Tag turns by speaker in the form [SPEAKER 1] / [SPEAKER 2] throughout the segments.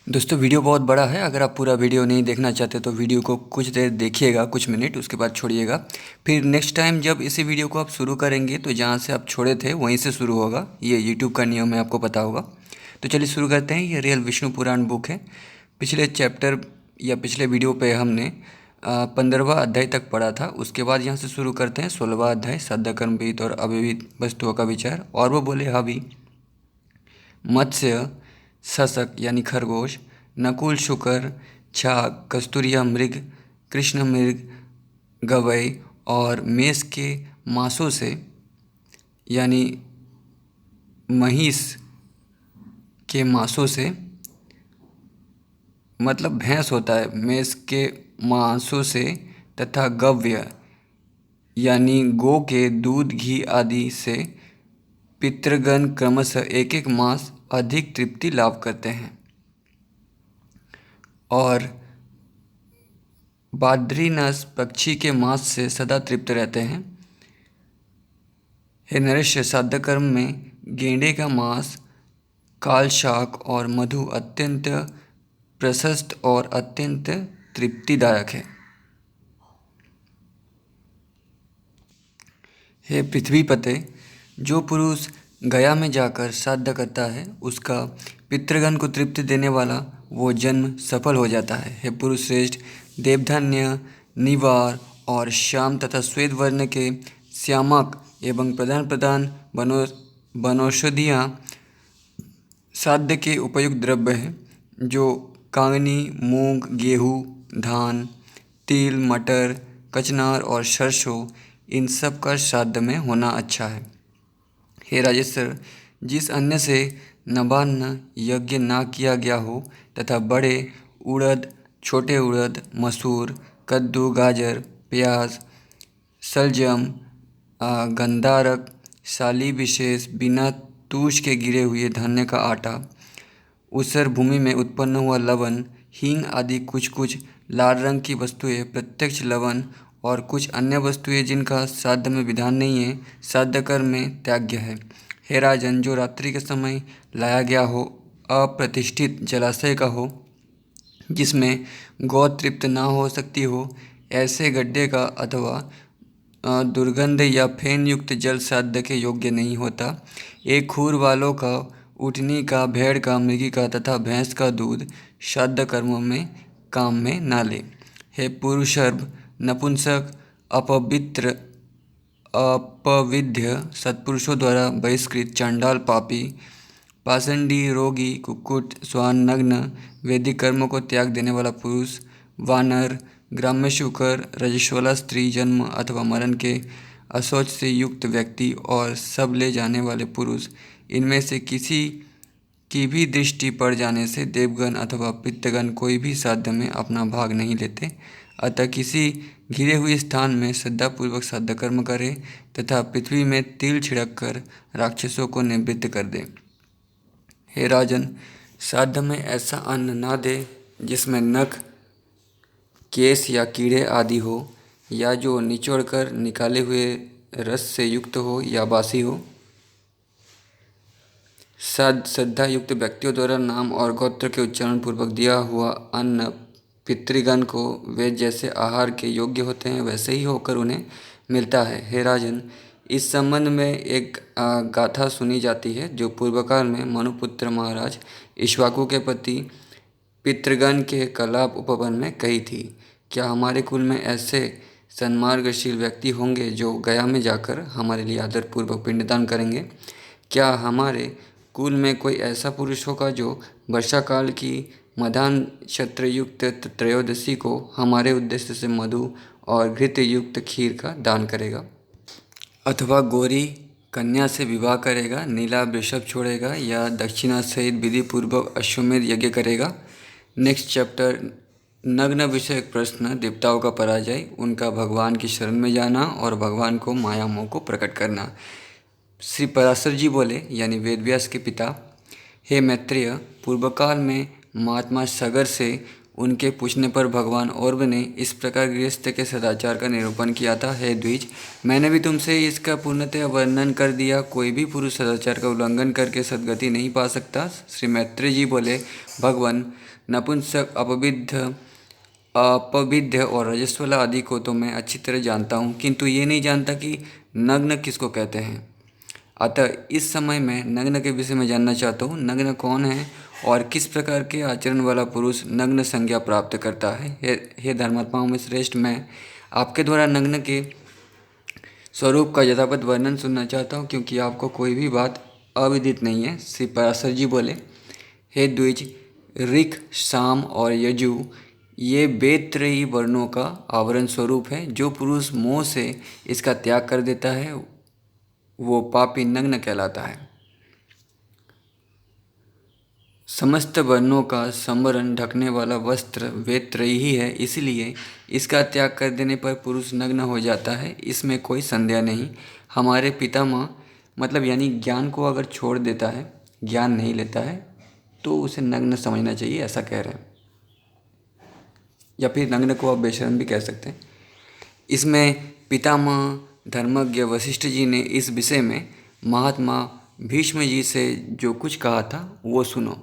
[SPEAKER 1] दोस्तों वीडियो बहुत बड़ा है। अगर आप पूरा वीडियो नहीं देखना चाहते तो वीडियो को कुछ देर देखिएगा, कुछ मिनट, उसके बाद छोड़िएगा। फिर नेक्स्ट टाइम जब इसी वीडियो को आप शुरू करेंगे तो जहाँ से आप छोड़े थे वहीं से शुरू होगा। ये यूट्यूब का नियम है, आपको पता होगा। तो चलिए शुरू करते हैं। ये रियल विष्णु पुराण बुक है। पिछले चैप्टर या पिछले वीडियो पे हमने 15वां अध्याय तक पढ़ा था। उसके बाद यहाँ से शुरू करते हैं 16वां अध्याय, साध्य कर्मविद और अविविध वस्तुओं का विचार। और वो बोले हावी मत्स्य, सशक यानी खरगोश, नकुल शुकर, छाग, कस्तूरिया मृग, कृष्ण मृग, गवई और मेष के मांसों से यानी महिष के मांसों से, मतलब भैंस होता है, मेष के मांसों से तथा गव्य यानी गौ के दूध घी आदि से पितृगण क्रमशः एक एक मास अधिक तृप्ति लाभ करते हैं और बाद्रीनस पक्षी के मांस से सदा तृप्त रहते हैं। हे नरेश, श्राद्ध कर्म में गेंडे का मांस, काल शाक और मधु अत्यंत प्रशस्त और अत्यंत तृप्तिदायक है। हे पृथ्वीपते, जो पुरुष गया में जाकर श्राद्ध करता है उसका पितृगण को तृप्ति देने वाला वो जन्म सफल हो जाता है। हे पुरुष श्रेष्ठ, देवधान्य, निवार और श्याम तथा श्वेत वर्ण के श्यामक एवं प्रधान प्रधान वनौषधियाँ श्राद्ध के उपयुक्त द्रव्य हैं, जो कांगनी, मूंग, गेहूँ, धान, तिल, मटर, कचनार और सरसों, इन सब का श्राद्ध में होना अच्छा है। हे राजेश्वर, जिस अन्न से नवान्न यज्ञ ना किया गया हो तथा बड़े उड़द, छोटे उड़द, मसूर, कद्दू, गाजर, प्याज, सलजम, गंधारक, साली विशेष, बिना तूश के गिरे हुए धान्य का आटा, ऊसर भूमि में उत्पन्न हुआ लवण, हींग आदि कुछ कुछ लाल रंग की वस्तुएं, प्रत्यक्ष लवण और कुछ अन्य वस्तुएं जिनका श्राद्ध में विधान नहीं है, श्राद्ध कर्म में त्याज्य है। हे राजन, जो रात्रि के समय लाया गया हो, अप्रतिष्ठित जलाशय का हो, जिसमें गौ तृप्त ना हो सकती हो, ऐसे गड्ढे का अथवा दुर्गंध या फेन युक्त जल श्राद्ध के योग्य नहीं होता। एक खूर वालों का, ऊँटनी का, भेड़ का, मृगी का तथा भैंस का दूध श्राद्ध कर्मों में काम में ना ले। हे पुरुषर्भ, नपुंसक, अपवित्र, अपविध्य, सत्पुरुषों द्वारा बहिष्कृत, चांडाल, पापी, पाषंडी, रोगी, कुक्कुट, स्वान, नग्न, वैदिक कर्मों को त्याग देने वाला पुरुष, वानर, ग्राम्य शूकर, रजस्वला स्त्री, जन्म अथवा मरण के अशौच से युक्त व्यक्ति और सब ले जाने वाले पुरुष, इनमें से किसी की भी दृष्टि पड़ जाने से देवगण अथवा पितृगण कोई भी श्राद्ध में अपना भाग नहीं लेते। अतः किसी घिरे हुए स्थान में श्रद्धापूर्वक श्राद्ध कर्म करे तथा पृथ्वी में तिल छिड़क कर राक्षसों को निवृत्त कर दे। हे राजन, श्राद्ध में ऐसा अन्न ना दे जिसमें नख, केश या कीड़े आदि हो, या जो निचोड़ कर निकाले हुए रस से युक्त हो या बासी हो। श्रद्धा युक्त व्यक्तियों द्वारा नाम और गोत्र के उच्चारण पूर्वक दिया हुआ अन्न पितृगण को वे जैसे आहार के योग्य होते हैं वैसे ही होकर उन्हें मिलता है। हे राजन, इस संबंध में एक गाथा सुनी जाती है जो पूर्वकाल में मनुपुत्र महाराज इक्ष्वाकु के पति पितृगण के कलाप उपवन में कही थी। क्या हमारे कुल में ऐसे सन्मार्गशील व्यक्ति होंगे जो गया में जाकर हमारे लिए आदरपूर्वक पिंडदान करेंगे? क्या हमारे कुल में कोई ऐसा पुरुष होगा जो वर्षा काल की मधान छत्रयुक्त त्रयोदशी को हमारे उद्देश्य से मधु और घृत युक्त खीर का दान करेगा, अथवा गोरी कन्या से विवाह करेगा, नीला वृषभ छोड़ेगा या दक्षिणा सहित विधि पूर्वक अश्वमेध यज्ञ करेगा? नेक्स्ट चैप्टर, नग्न विषयक प्रश्न, देवताओं का पराजय, उनका भगवान की शरण में जाना और भगवान को माया मोह को प्रकट करना। श्री पराशर जी बोले, यानी वेदव्यास के पिता, हे मैत्रेय, पूर्वकाल में महात्मा सगर से उनके पूछने पर भगवान औरव ने इस प्रकार गृहस्थ के सदाचार का निरूपण किया था। हे द्विज, मैंने भी तुमसे इसका पूर्णतः वर्णन कर दिया। कोई भी पुरुष सदाचार का उल्लंघन करके सद्गति नहीं पा सकता। श्री मैत्रेय जी बोले, भगवान, नपुंसक, अपविद्ध और रजस्वला आदि को तो मैं अच्छी तरह जानता हूँ, किंतु ये नहीं जानता कि नग्न किसको कहते हैं। अतः इस समय मैं नग्न के विषय में जानना चाहता हूँ। नग्न कौन है और किस प्रकार के आचरण वाला पुरुष नग्न संज्ञा प्राप्त करता है। हे धर्मात्माओं में श्रेष्ठ, मैं आपके द्वारा नग्न के स्वरूप का यथावत वर्णन सुनना चाहता हूँ, क्योंकि आपको कोई भी बात अविदित नहीं है। श्री पराशर जी बोले, हे द्विज, ऋक्, साम और यजु ये वेदत्रयी वर्णों का आवरण स्वरूप है। जो पुरुष मोह से इसका त्याग कर देता है वो पापी नग्न कहलाता है। समस्त वर्णों का संवरण ढकने वाला वस्त्र वेदत्रयी ही है, इसलिए इसका त्याग कर देने पर पुरुष नग्न हो जाता है, इसमें कोई संदेह नहीं। हमारे पितामह मतलब यानी ज्ञान को अगर छोड़ देता है, ज्ञान नहीं लेता है, तो उसे नग्न समझना चाहिए, ऐसा कह रहे हैं। या फिर नग्न को आप बेशर्म भी कह सकते हैं। इसमें पितामह धर्मज्ञ वशिष्ठ जी ने इस विषय में महात्मा भीष्म जी से जो कुछ कहा था वो सुनो।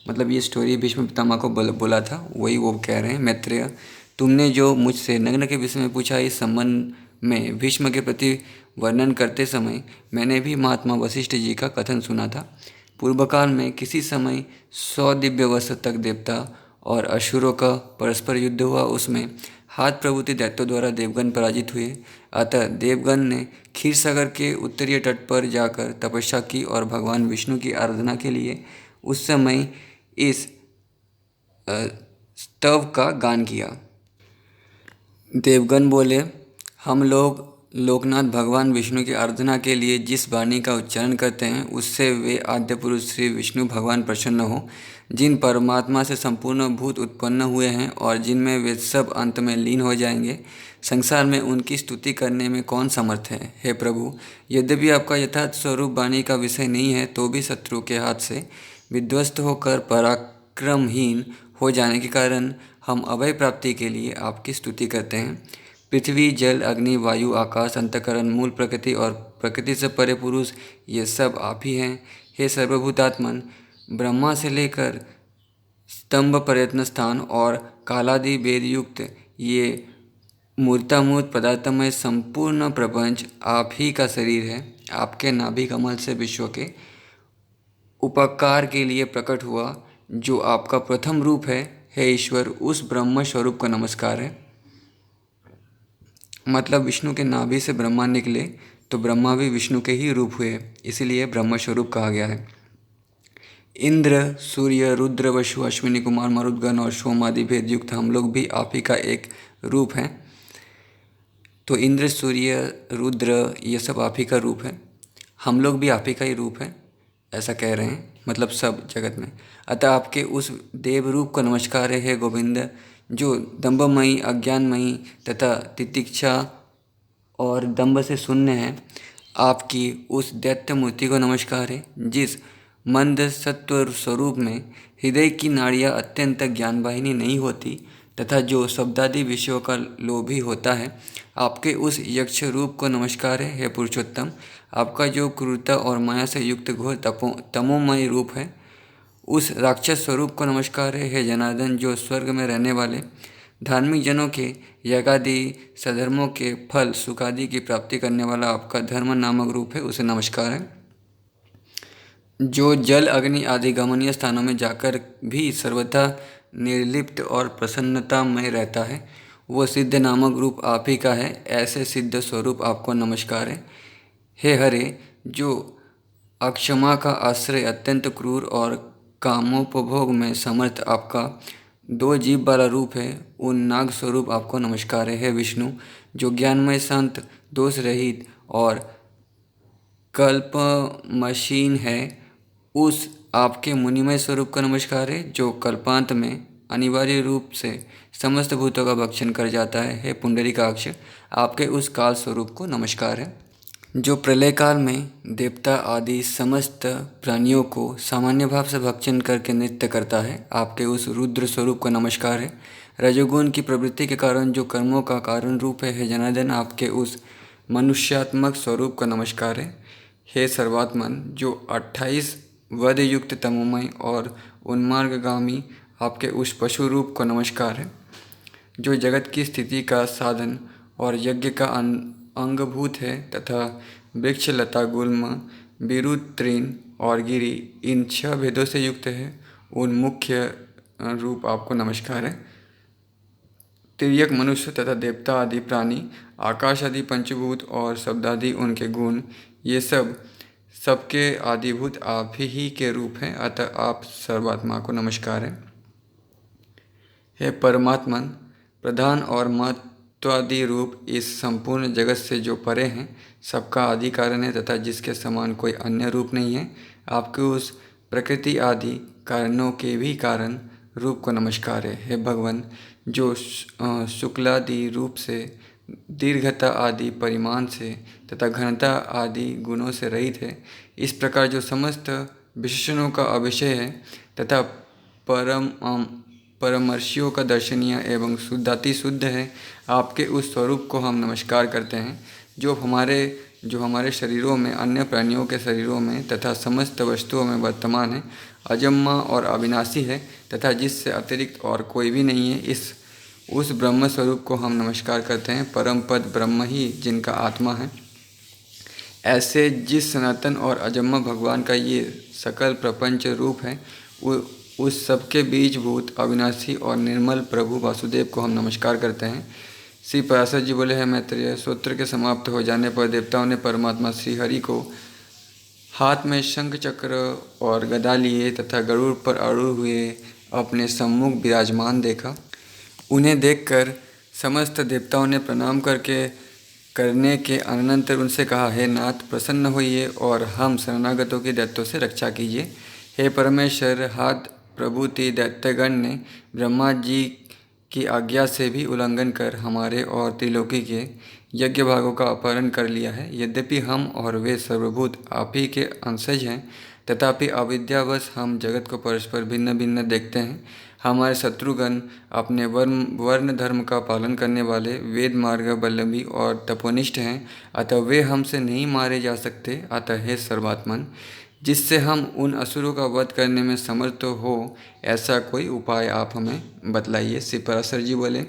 [SPEAKER 1] मतलब ये स्टोरी भीष्म पितामह को बोला था, वही वो कह रहे हैं। मैत्रेय, तुमने जो मुझसे नग्न के विषय में पूछा, इस संबंध में भीष्म के प्रति वर्णन करते समय मैंने भी महात्मा वशिष्ठ जी का कथन सुना था। पूर्वकाल में किसी समय 100 दिव्य वर्ष तक देवता और असुरों का परस्पर युद्ध हुआ। उसमें हाथ प्रभुति दैत्यों द्वारा देवगण पराजित हुए। अतः देवगण ने क्षीरसागर के उत्तरीय तट पर जाकर तपस्या की और भगवान विष्णु की आराधना के लिए उस समय इस स्तव का गान किया। देवगण बोले, हम लोग लोकनाथ भगवान विष्णु की आराधना के लिए जिस वाणी का उच्चारण करते हैं उससे वे आद्य पुरुष श्री विष्णु भगवान प्रसन्न हो, जिन परमात्मा से संपूर्ण भूत उत्पन्न हुए हैं और जिनमें वे सब अंत में लीन हो जाएंगे, संसार में उनकी स्तुति करने में कौन समर्थ है। हे प्रभु, यद्यपि आपका यथार्थ स्वरूप वाणी का विषय नहीं है, तो भी शत्रु के हाथ से विध्वस्त होकर पराक्रमहीन हो जाने के कारण हम अभय प्राप्ति के लिए आपकी स्तुति करते हैं। पृथ्वी, जल, अग्नि, वायु, आकाश, अंतःकरण, मूल प्रकृति और प्रकृति से परे पुरुष, ये सब आप ही हैं। हे सर्वभूतात्मन, ब्रह्मा से लेकर स्तंभ प्रयत्न स्थान और कालादि वेद युक्त ये मूर्तामूर्त पदार्थमय संपूर्ण प्रपंच आप ही का शरीर है। आपके नाभि कमल से विश्व के उपकार के लिए प्रकट हुआ जो आपका प्रथम रूप है। हे ईश्वर, उस ब्रह्म स्वरूप को नमस्कार है। मतलब विष्णु के नाभि से ब्रह्मा निकले तो ब्रह्मा भी विष्णु के ही रूप हुए, इसीलिए ब्रह्म स्वरूप कहा गया है। इंद्र, सूर्य, रुद्र, वसु, अश्विनी कुमार, मरुदगण और सोम आदि भेद युक्त हम लोग भी आप ही का एक रूप हैं। तो इंद्र, सूर्य, रुद्र ये सब आप ही का रूप है, हम लोग भी आप ही का ही रूप है, ऐसा कह रहे हैं, मतलब सब जगत में। अतः आपके उस देव रूप को नमस्कार है। हे गोविंद, जो दंभमयी, अज्ञानमयी तथा तितिक्षा और दंभ से शून्य है, आपकी उस दैत्य मूर्ति को नमस्कार है। जिस मंद सत्व स्वरूप में हृदय की नाड़ियाँ अत्यंत ज्ञानवाहिनी नहीं होती तथा जो शब्दादि विषयों का लोभी होता है, आपके उस यक्ष रूप को नमस्कार है। हे पुरुषोत्तम, आपका जो क्रूरता और माया से युक्त घोर तमोमय रूप है, उस राक्षस स्वरूप को नमस्कार है। हे जनार्दन, जो स्वर्ग में रहने वाले धार्मिक जनों के यज्ञादि सधर्मों के फल सुखादि की प्राप्ति करने वाला आपका धर्म नामक रूप है, उसे नमस्कार है। जो जल, अग्नि आदि गमनीय स्थानों में जाकर भी सर्वथा निर्लिप्त और प्रसन्नता में रहता है, वो सिद्ध नामक रूप आप ही का है। ऐसे सिद्ध स्वरूप आपको नमस्कार है। हे हरे, जो अक्षमा का आश्रय, अत्यंत क्रूर और कामोपभोग में समर्थ आपका 2 जीभ वाला रूप है, उन नाग स्वरूप आपको नमस्कार है। हे विष्णु, जो ज्ञानमय, शांत, दोष रहित और कल्पमशीन है, उस आपके मुनिमय स्वरूप का नमस्कार है, जो कल्पांत में अनिवार्य रूप से समस्त भूतों का भक्षण कर जाता है। हे पुंडरीकाक्ष, आपके उस काल स्वरूप को नमस्कार है। जो प्रलय काल में देवता आदि समस्त प्राणियों को सामान्य भाव से भक्षण करके नृत्य करता है, आपके उस रुद्र स्वरूप को नमस्कार है। रजोगुण की प्रवृत्ति के कारण जो कर्मों का कारण रूप है, हे जनार्दन आपके उस मनुष्यात्मक स्वरूप को नमस्कार है। हे सर्वात्मन, जो 28 वध युक्त तमोमय और उन्मार्गगामी आपके उस पशु रूप को नमस्कार है। जो जगत की स्थिति का साधन और यज्ञ का अंगभूत है तथा वृक्ष लता गुल्म बिरुद तृण और गिरी इन 6 भेदों से युक्त है, उन मुख्य रूप आपको नमस्कार है। तिर्यक मनुष्य तथा देवता आदि प्राणी, आकाश आदि पंचभूत और शब्दादि उनके गुण, ये सब सबके आदिभूत आप ही के रूप हैं, अतः आप सर्वात्मा को नमस्कार है। हे परमात्मन, प्रधान और महत्वादि रूप इस संपूर्ण जगत से जो परे हैं, सबका आदि कारण है तथा जिसके समान कोई अन्य रूप नहीं है, आपके उस प्रकृति आदि कारणों के भी कारण रूप को नमस्कार है। हे भगवान, जो शुक्लादि रूप से, दीर्घता आदि परिमाण से तथा घनता आदि गुणों से रहित है, इस प्रकार जो समस्त विशेषणों का अविषय है तथा परमर्शियों का दर्शनीय एवं शुद्धाति शुद्ध है, आपके उस स्वरूप को हम नमस्कार करते हैं। जो हमारे शरीरों में, अन्य प्राणियों के शरीरों में तथा समस्त वस्तुओं में वर्तमान है, अजन्मा और अविनाशी है तथा जिससे अतिरिक्त और कोई भी नहीं है, उस ब्रह्म स्वरूप को हम नमस्कार करते हैं। परम पद ब्रह्म ही जिनका आत्मा है, ऐसे जिस सनातन और अजन्मा भगवान का ये सकल प्रपंच रूप है, उस सबके बीजभूत अविनाशी और निर्मल प्रभु वासुदेव को हम नमस्कार करते हैं। श्री पराशर जी बोले हैं, मैत्रेय सूत्र के समाप्त हो जाने पर देवताओं ने परमात्मा श्री हरि को हाथ में शंख चक्र और गदा लिए तथा गरुड़ पर आरूढ़ हुए अपने सम्मुख विराजमान देखा। उन्हें देखकर समस्त देवताओं ने प्रणाम करने के अनंतर उनसे कहा, हे नाथ, प्रसन्न होइए और हम शरणागतों की दैत्यों से रक्षा कीजिए। हे परमेश्वर, हाथ प्रभुति दैत्यगण ने ब्रह्मा जी की आज्ञा से भी उल्लंघन कर हमारे और त्रिलोकी के यज्ञ भागों का अपहरण कर लिया है। यद्यपि हम और वे सर्वभूत आप ही के अंशज हैं, तथापि अविद्यावश हम जगत को परस्पर भिन्न भिन्न देखते हैं। हमारे शत्रुगण अपने वर्ण धर्म का पालन करने वाले वेद मार्ग बल्लभी और तपोनिष्ठ हैं, अतः वे हमसे नहीं मारे जा सकते। अतः हे सर्वात्मन, जिससे हम उन असुरों का वध करने में समर्थ हो, ऐसा कोई उपाय आप हमें बतलाइए। श्री पराशर जी बोले,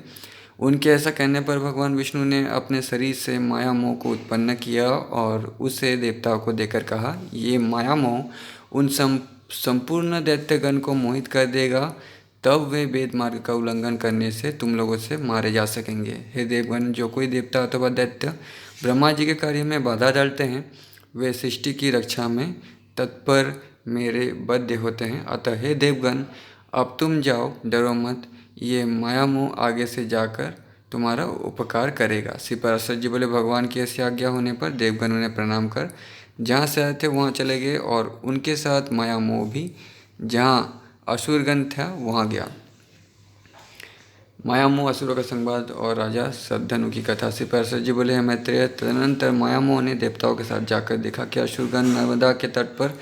[SPEAKER 1] उनके ऐसा कहने पर भगवान विष्णु ने अपने शरीर से माया मोह को उत्पन्न किया और उसे देवताओं को देकर कहा, ये माया मोह उन संपूर्ण दैत्यगण को मोहित कर देगा, तब वे वेद मार्ग का उल्लंघन करने से तुम लोगों से मारे जा सकेंगे। हे देवगण, जो कोई देवता अथवा दैत्य ब्रह्मा जी के कार्य में बाधा डालते हैं, वे सृष्टि की रक्षा में तत्पर मेरे बद्ध होते हैं। अतः हे देवगण, अब तुम जाओ, डरो मत, ये माया मोह आगे से जाकर तुम्हारा उपकार करेगा। श्री पराशर जी बोले, भगवान की ऐसी आज्ञा होने पर देवगण उन्हें प्रणाम कर जहाँ से आए थे वहाँ चले गए और उनके साथ माया मोह भी जहाँ असुरगण था वहाँ गया। माया मोह असुरों का संवाद और राजा शतधनु की कथा। श्री पराशर जी बोले, मैत्रेय, तदनंतर माया मोह ने देवताओं के साथ जाकर देखा कि असुरगण नर्मदा के तट पर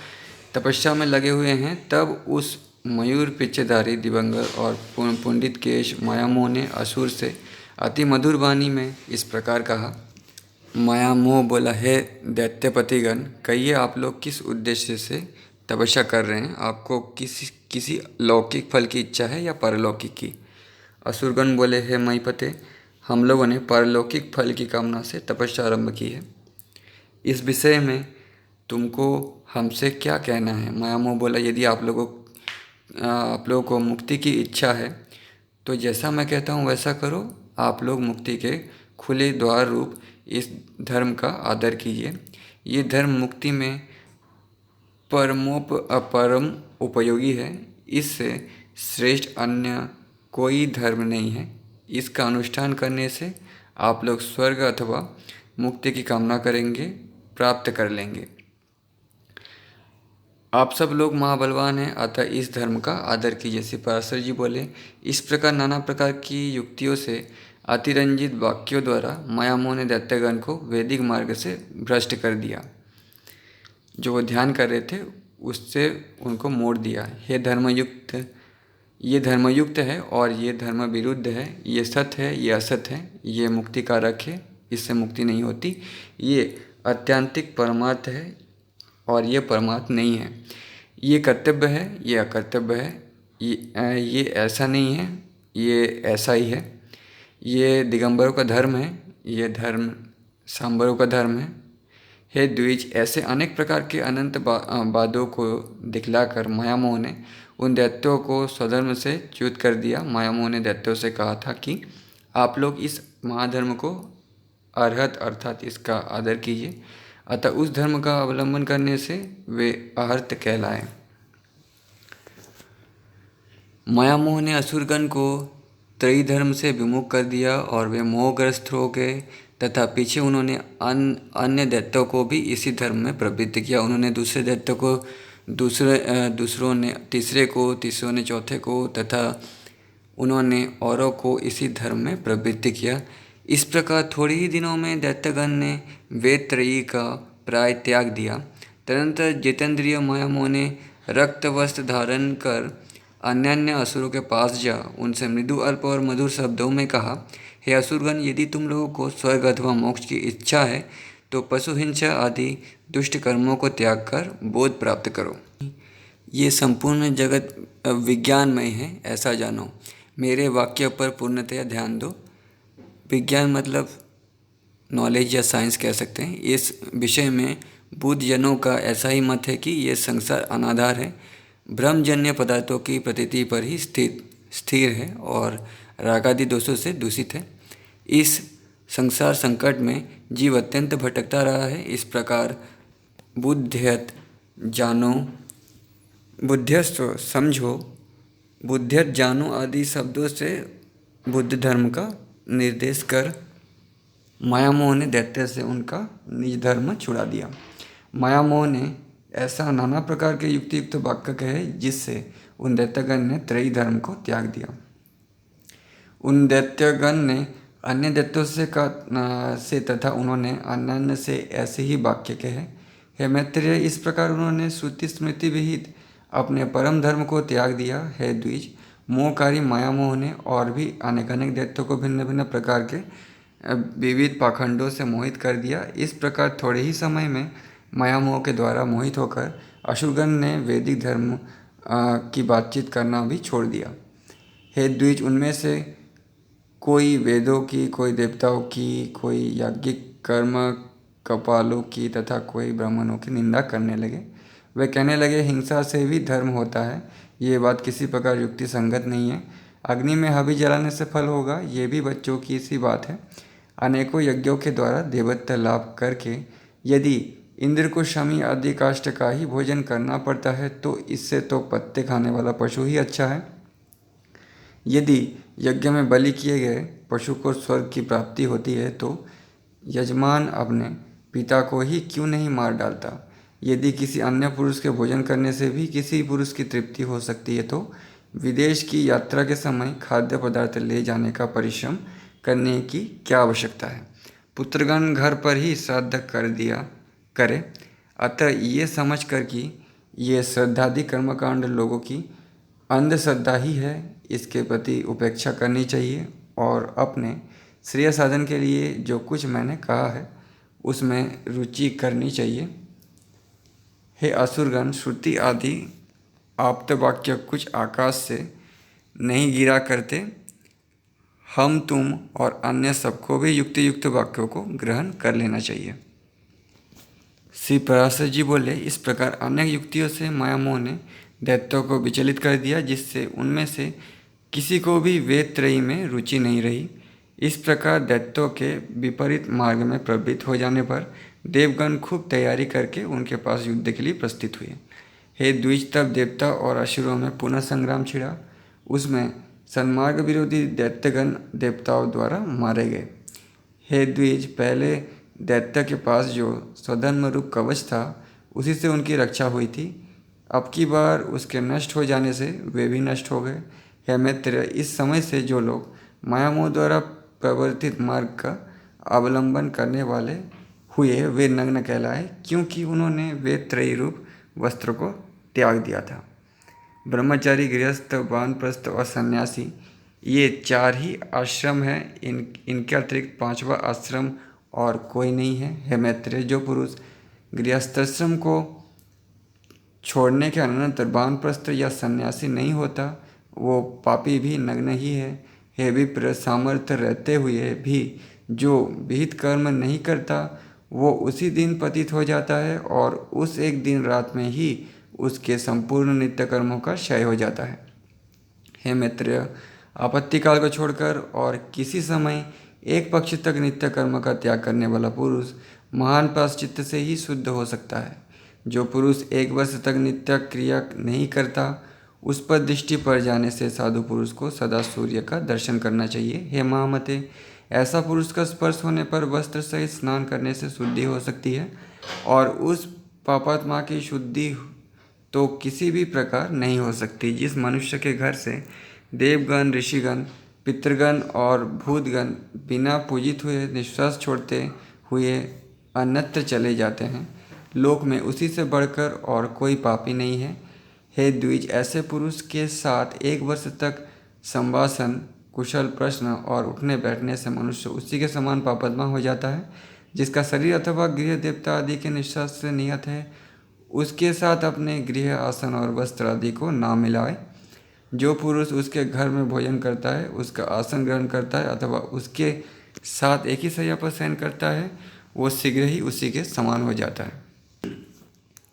[SPEAKER 1] तपस्या में लगे हुए हैं। तब उस मयूर पिच्छधारी दिवंगत और पुंडित केश माया मोह ने असुर से अति मधुर वाणी में इस प्रकार कहा। माया मोह बोला, हे दैत्यपतिगण, कहिए आप लोग किस उद्देश्य से तपस्या कर रहे हैं? आपको किसी लौकिक फल की इच्छा है या परलौकिक की? असुरगण बोले, हे महीपते, हम लोगों ने परलौकिक फल की कामना से तपस्या आरंभ की है। इस विषय में तुमको हमसे क्या कहना है? माया मोह बोला, यदि आप लोगों को मुक्ति की इच्छा है तो जैसा मैं कहता हूँ वैसा करो। आप लोग मुक्ति के खुले द्वार रूप इस धर्म का आदर कीजिए। ये धर्म मुक्ति में परम उपयोगी है। इससे श्रेष्ठ अन्य कोई धर्म नहीं है। इसका अनुष्ठान करने से आप लोग स्वर्ग अथवा मुक्ति की कामना करेंगे, प्राप्त कर लेंगे। आप सब लोग महाबलवान हैं, अतः इस धर्म का आदर कीजिए। श्री पराशर जी बोले, इस प्रकार नाना प्रकार की युक्तियों से अतिरंजित वाक्यों द्वारा मायामोह ने दैत्यगण को वैदिक मार्ग से भ्रष्ट कर दिया। जो वो ध्यान कर रहे थे उससे उनको मोड़ दिया। ये धर्मयुक्त है और ये धर्म विरुद्ध है, ये सत्य है, ये असत है, ये मुक्ति कारक है, इससे मुक्ति नहीं होती, ये आत्यंतिक परमार्थ है और ये परमार्थ नहीं है, ये कर्तव्य है, ये अकर्तव्य है, ये ऐसा नहीं है, ये ऐसा ही है, ये दिगंबरों का धर्म है, ये धर्म सांबरों का धर्म है। हे द्विज, ऐसे अनेक प्रकार के अनंत वादों को दिखलाकर मायामोह ने उन दैत्यों को स्वधर्म से च्युत कर दिया। मायामोह ने दैत्यों से कहा था कि आप लोग इस महाधर्म को अर्हत अर्थात इसका आदर कीजिए, अतः उस धर्म का अवलंबन करने से वे अहर्त कहलाए। मायामोह ने असुरगण को त्रयी धर्म से विमुख कर दिया और वे मोहग्रस्त हो गए तथा पीछे उन्होंने अन्य दैत्यों को भी इसी धर्म में प्रवृत्त किया। उन्होंने दूसरे दैत्यों को दूसरों ने तीसरों ने चौथे को तथा उन्होंने औरों को इसी धर्म में प्रवृत्त किया। इस प्रकार थोड़े ही दिनों में दैत्यगण ने वेद त्रयी का प्राय त्याग दिया। तदनंतर जितेंद्रिय मायामोह ने रक्त वस्त्र धारण कर अन्य असुरों के पास जा उनसे मृदु अल्प और मधुर शब्दों में कहा, हे असुरगण, यदि तुम लोगों को स्वर्ग अथवा मोक्ष की इच्छा है तो पशु हिंसा आदि दुष्ट कर्मों को त्याग कर बोध प्राप्त करो। ये संपूर्ण जगत विज्ञानमय है, ऐसा जानो। मेरे वाक्य पर पूर्णतया ध्यान दो। विज्ञान मतलब नॉलेज या साइंस कह सकते हैं। इस विषय में बुद्धजनों का ऐसा ही मत है कि ये संसार अनाधार है, ब्रह्मजन्य पदार्थों की प्रतीति पर ही स्थिर है और रागादि दोषों से दूषित है। इस संसार संकट में जीव अत्यंत भटकता रहा है। इस प्रकार बुद्ध्यत जानो, बुद्ध्यस्व समझो, बुद्ध्यत जानो आदि शब्दों से बुद्ध धर्म का निर्देश कर मायामोह ने दैत्य से उनका निज धर्म छुड़ा दिया। मायामोह ने ऐसा नाना प्रकार के युक्तियुक्त वाक्य कहे जिससे उन दैत्यगण ने त्रयी धर्म को त्याग दिया। उन दैत्यगण ने अन्य दैत्यों से तथा उन्होंने अन्य से ऐसे ही वाक्य कहे। हे मैत्रेय, इस प्रकार उन्होंने श्रुति स्मृति विहित अपने परम धर्म को त्याग दिया। हे द्विज, मोहकारी मायामोह ने और भी अनेक दैत्यों को भिन्न भिन्न प्रकार के विविध पाखंडों से मोहित कर दिया। इस प्रकार थोड़े ही समय में मायामोह के द्वारा मोहित होकर असुरगण ने वैदिक धर्म की बातचीत करना भी छोड़ दिया। हे द्विज, उनमें से कोई वेदों की, कोई देवताओं की, कोई याज्ञिक कर्म कपालों की तथा कोई ब्राह्मणों की निंदा करने लगे। वे कहने लगे, हिंसा से भी धर्म होता है, ये बात किसी प्रकार युक्ति संगत नहीं है। अग्नि में हवि जलाने से फल होगा, ये भी बच्चों की सी बात है। अनेकों यज्ञों के द्वारा देवत्व लाभ करके यदि इंद्र को शमी आदि काष्ठ का ही भोजन करना पड़ता है तो इससे तो पत्ते खाने वाला पशु ही अच्छा है। यदि यज्ञ में बलि किए गए पशु को स्वर्ग की प्राप्ति होती है तो यजमान अपने पिता को ही क्यों नहीं मार डालता। यदि किसी अन्य पुरुष के भोजन करने से भी किसी पुरुष की तृप्ति हो सकती है तो विदेश की यात्रा के समय खाद्य पदार्थ ले जाने का परिश्रम करने की क्या आवश्यकता है। पुत्रगण घर पर ही श्राद्ध कर दिया करे। अतः ये समझ कर कि ये श्रद्धादि कर्मकांड लोगों की अंधश्रद्धा ही है, इसके प्रति उपेक्षा करनी चाहिए और अपने श्रेय साधन के लिए जो कुछ मैंने कहा है उसमें रुचि करनी चाहिए। हे असुरगण, श्रुति आदि आप्त वाक्य कुछ आकाश से नहीं गिरा करते। हम, तुम और अन्य सबको भी युक्ति युक्त वाक्यों को ग्रहण कर लेना चाहिए। श्री पराशर जी बोले, इस प्रकार अनेक युक्तियों से मायामोह ने दैत्यों को विचलित कर दिया जिससे उनमें से किसी को भी वेद त्रयी में रुचि नहीं रही। इस प्रकार दैत्यों के विपरीत मार्ग में प्रवृत्त हो जाने पर देवगण खूब तैयारी करके उनके पास युद्ध के लिए प्रस्তুत हुए। हे द्विज, तब देवता और असुरों में पुनः संग्राम छिड़ा। उसमें सन्मार्ग विरोधी दैत्यगण देवताओं द्वारा मारे गए। हे द्विज, पहले दैत्य के पास जो स्वधर्म रूप कवच था उसी से उनकी रक्षा हुई थी। अब की बार उसके नष्ट हो जाने से वे भी नष्ट हो गए। हे मित्र, इस समय से जो लोग मायामोह द्वारा प्रवर्तित मार्ग का अवलंबन करने वाले हुए वे नग्न कहलाए, क्योंकि उन्होंने वे त्रयी रूप वस्त्र को त्याग दिया था। ब्रह्मचारी, गृहस्थ, वानप्रस्थ और सन्यासी, ये 4 ही आश्रम हैं। इनके अतिरिक्त 5वां आश्रम और कोई नहीं है। हे मैत्रेय, जो पुरुष गृहस्थाश्रम को छोड़ने के अनंतर वानप्रस्थ या सन्यासी नहीं होता, वो पापी भी नग्न ही है। हे विप्र, सामर्थ्य रहते हुए भी जो विहित कर्म नहीं करता, वो उसी दिन पतित हो जाता है और उस एक दिन रात में ही उसके संपूर्ण नित्य कर्मों का क्षय हो जाता है। हे मैत्रेय, आपत्ति काल को छोड़कर और किसी समय एक पक्ष तक नित्य कर्म का त्याग करने वाला पुरुष महान प्रायश्चित्त से ही शुद्ध हो सकता है। जो पुरुष 1 वर्ष तक नित्य क्रिया नहीं करता, उस पर दृष्टि पड़ जाने से साधु पुरुष को सदा सूर्य का दर्शन करना चाहिए। हे महामते, ऐसा पुरुष का स्पर्श होने पर वस्त्र सहित स्नान करने से शुद्धि हो सकती है, और उस पापात्मा की शुद्धि तो किसी भी प्रकार नहीं हो सकती। जिस मनुष्य के घर से देवगण, ऋषिगण, पितृगण और भूतगण बिना पूजित हुए निश्वास छोड़ते हुए अन्यत्र चले जाते हैं, लोक में उसी से बढ़कर और कोई पापी नहीं है। हे द्विज, ऐसे पुरुष के साथ 1 वर्ष तक संभाषण, कुशल प्रश्न और उठने बैठने से मनुष्य उसी के समान पापात्मा हो जाता है। जिसका शरीर अथवा गृह देवता आदि के निश्वास से नियत है, उसके साथ अपने गृह, आसन और वस्त्र आदि को ना मिलाए। जो पुरुष उसके घर में भोजन करता है, उसका आसन ग्रहण करता है अथवा उसके साथ एक ही शैया पर शयन करता है, वो शीघ्र ही उसी के समान हो जाता है।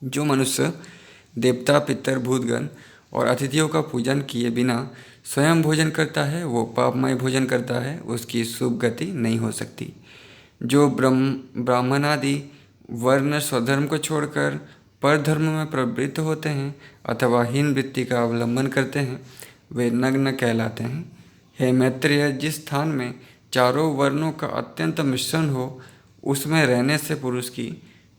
[SPEAKER 1] जो मनुष्य देवता, पितर, भूतगण और अतिथियों का पूजन किए बिना स्वयं भोजन करता है, वो पापमय भोजन करता है, उसकी शुभ गति नहीं हो सकती। जो ब्राह्मण आदि वर्ण स्वधर्म को छोड़कर परधर्म में प्रवृत्त होते हैं अथवा हीन वृत्ति का अवलंबन करते हैं, वे नग्न कहलाते हैं। हे मैत्रेय, जिस स्थान में चारों वर्णों का अत्यंत मिश्रण हो, उसमें रहने से पुरुष की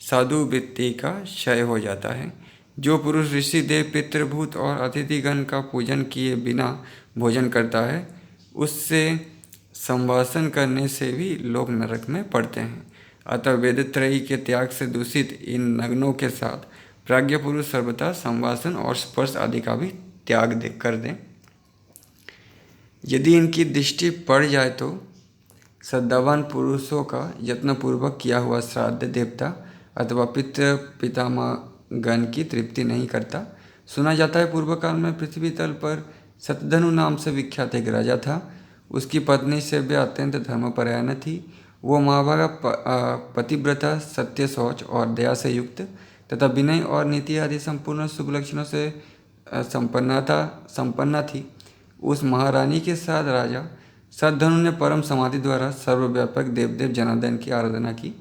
[SPEAKER 1] साधु वृत्ति का क्षय हो जाता है। जो पुरुष ऋषि, देव, पितृभूत और अतिथिगण का पूजन किए बिना भोजन करता है, उससे संभाषण करने से भी लोग नरक में पड़ते हैं। अतः वेदत्रयी के त्याग से दूषित इन नग्नों के साथ प्राज्ञ पुरुष सर्वथा संभाषण और स्पर्श आदि का भी त्याग कर दें। यदि इनकी दृष्टि पड़ जाए तो श्रद्धावान पुरुषों का यत्नपूर्वक किया हुआ श्राद्ध देवता अथवा पितृ पितामहगण की तृप्ति नहीं करता। सुना जाता है, पूर्व काल में पृथ्वी तल पर शतधनु नाम से विख्यात एक राजा था। उसकी पत्नी सेव्या अत्यंत धर्मपरायण थी। वो महाभागा, पतिव्रता, सत्य, शौच और दया से युक्त तथा विनय और नीति आदि संपूर्ण शुभ लक्षणों से संपन्ना थी। उस महारानी के साथ राजा शतधनु ने परम समाधि द्वारा सर्वव्यापक देवदेव जनार्दन की आराधना की।